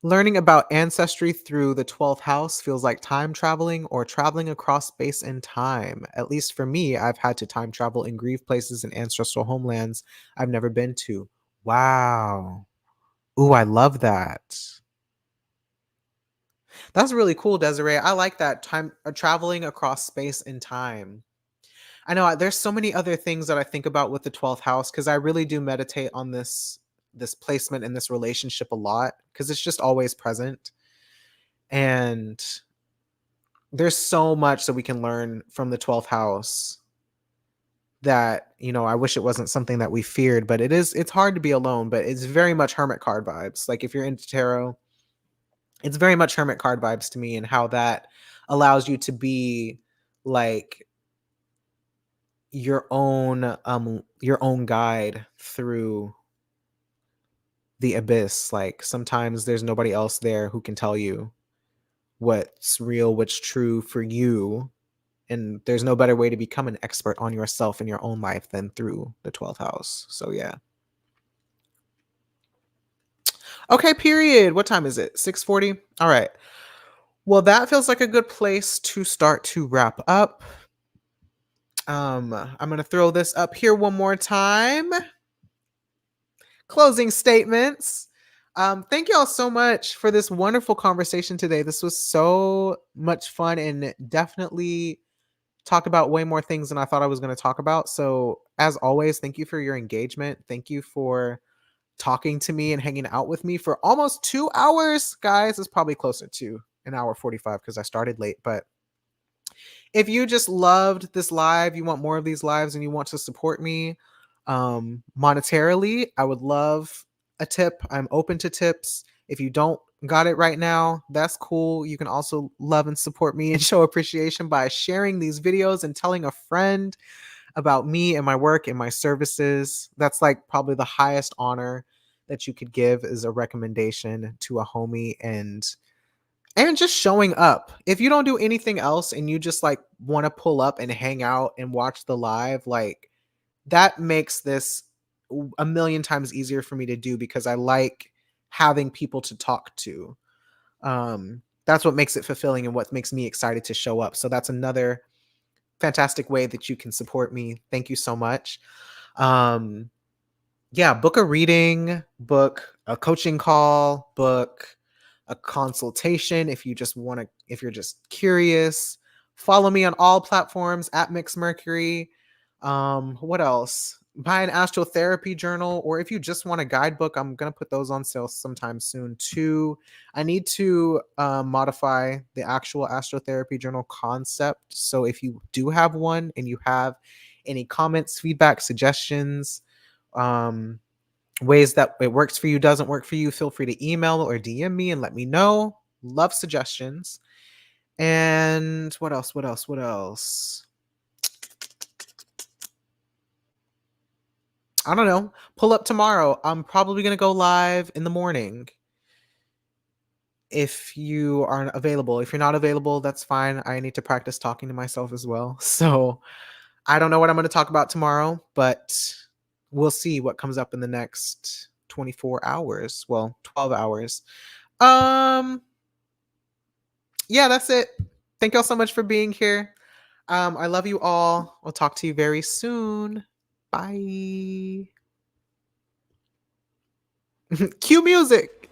Learning about ancestry through the 12th house feels like time traveling or traveling across space and time. At least for me, I've had to time travel and grieve places and ancestral homelands I've never been to. Wow. Ooh, I love that. That's really cool, Desiree. I like that time traveling across space and time. I know there's so many other things that I think about with the 12th house because I really do meditate on this placement and this relationship a lot because it's just always present. And there's so much that we can learn from the 12th house that I wish it wasn't something that we feared, but it's hard to be alone, but it's very much hermit card vibes. Like if you're into tarot, it's very much hermit card vibes to me, and how that allows you to be like your own guide through the abyss. Like sometimes there's nobody else there who can tell you what's real, what's true for you. And there's no better way to become an expert on yourself in your own life than through the 12th house. So yeah. Okay, period. What time is it? 6:40? All right. Well, that feels like a good place to start to wrap up. I'm going to throw this up here one more time. Closing statements. Thank you all so much for this wonderful conversation today. This was so much fun and definitely talked about way more things than I thought I was going to talk about. So, as always, thank you for your engagement. Thank you for talking to me and hanging out with me for almost 2 hours, guys. It's probably closer to an hour 45 because I started late. But if you just loved this live, you want more of these lives, and you want to support me monetarily, I would love a tip. I'm open to tips. If you don't got it right now, that's cool. You can also love and support me and show appreciation by sharing these videos and telling a friend about me and my work and my services. That's like probably the highest honor that you could give, is a recommendation to a homie, and just showing up. If you don't do anything else and you just like want to pull up and hang out and watch the live, like that makes this a million times easier for me to do, because I like having people to talk to. That's what makes it fulfilling and what makes me excited to show up. So that's another fantastic way that you can support me. Thank you so much. Um, yeah, book a reading, book a coaching call, book a consultation if you just want to, if you're just curious. Follow me on all platforms at Mix Mercury. What else? Buy an astrotherapy journal, or if you just want a guidebook, I'm gonna put those on sale sometime soon too. I need to modify the actual astrotherapy journal concept. So if you do have one and you have any comments, feedback, suggestions, um, ways that it works for you, doesn't work for you, feel free to email or DM me and let me know. Love suggestions. And what else? What else? What else? I don't know. Pull up tomorrow. I'm probably going to go live in the morning if you aren't available. If you're not available, that's fine. I need to practice talking to myself as well. So I don't know what I'm going to talk about tomorrow, but we'll see what comes up in the next 24 hours. Well, 12 hours. Um, yeah, that's it. Thank y'all so much for being here. I love you all. I'll talk to you very soon. Bye. Cue music.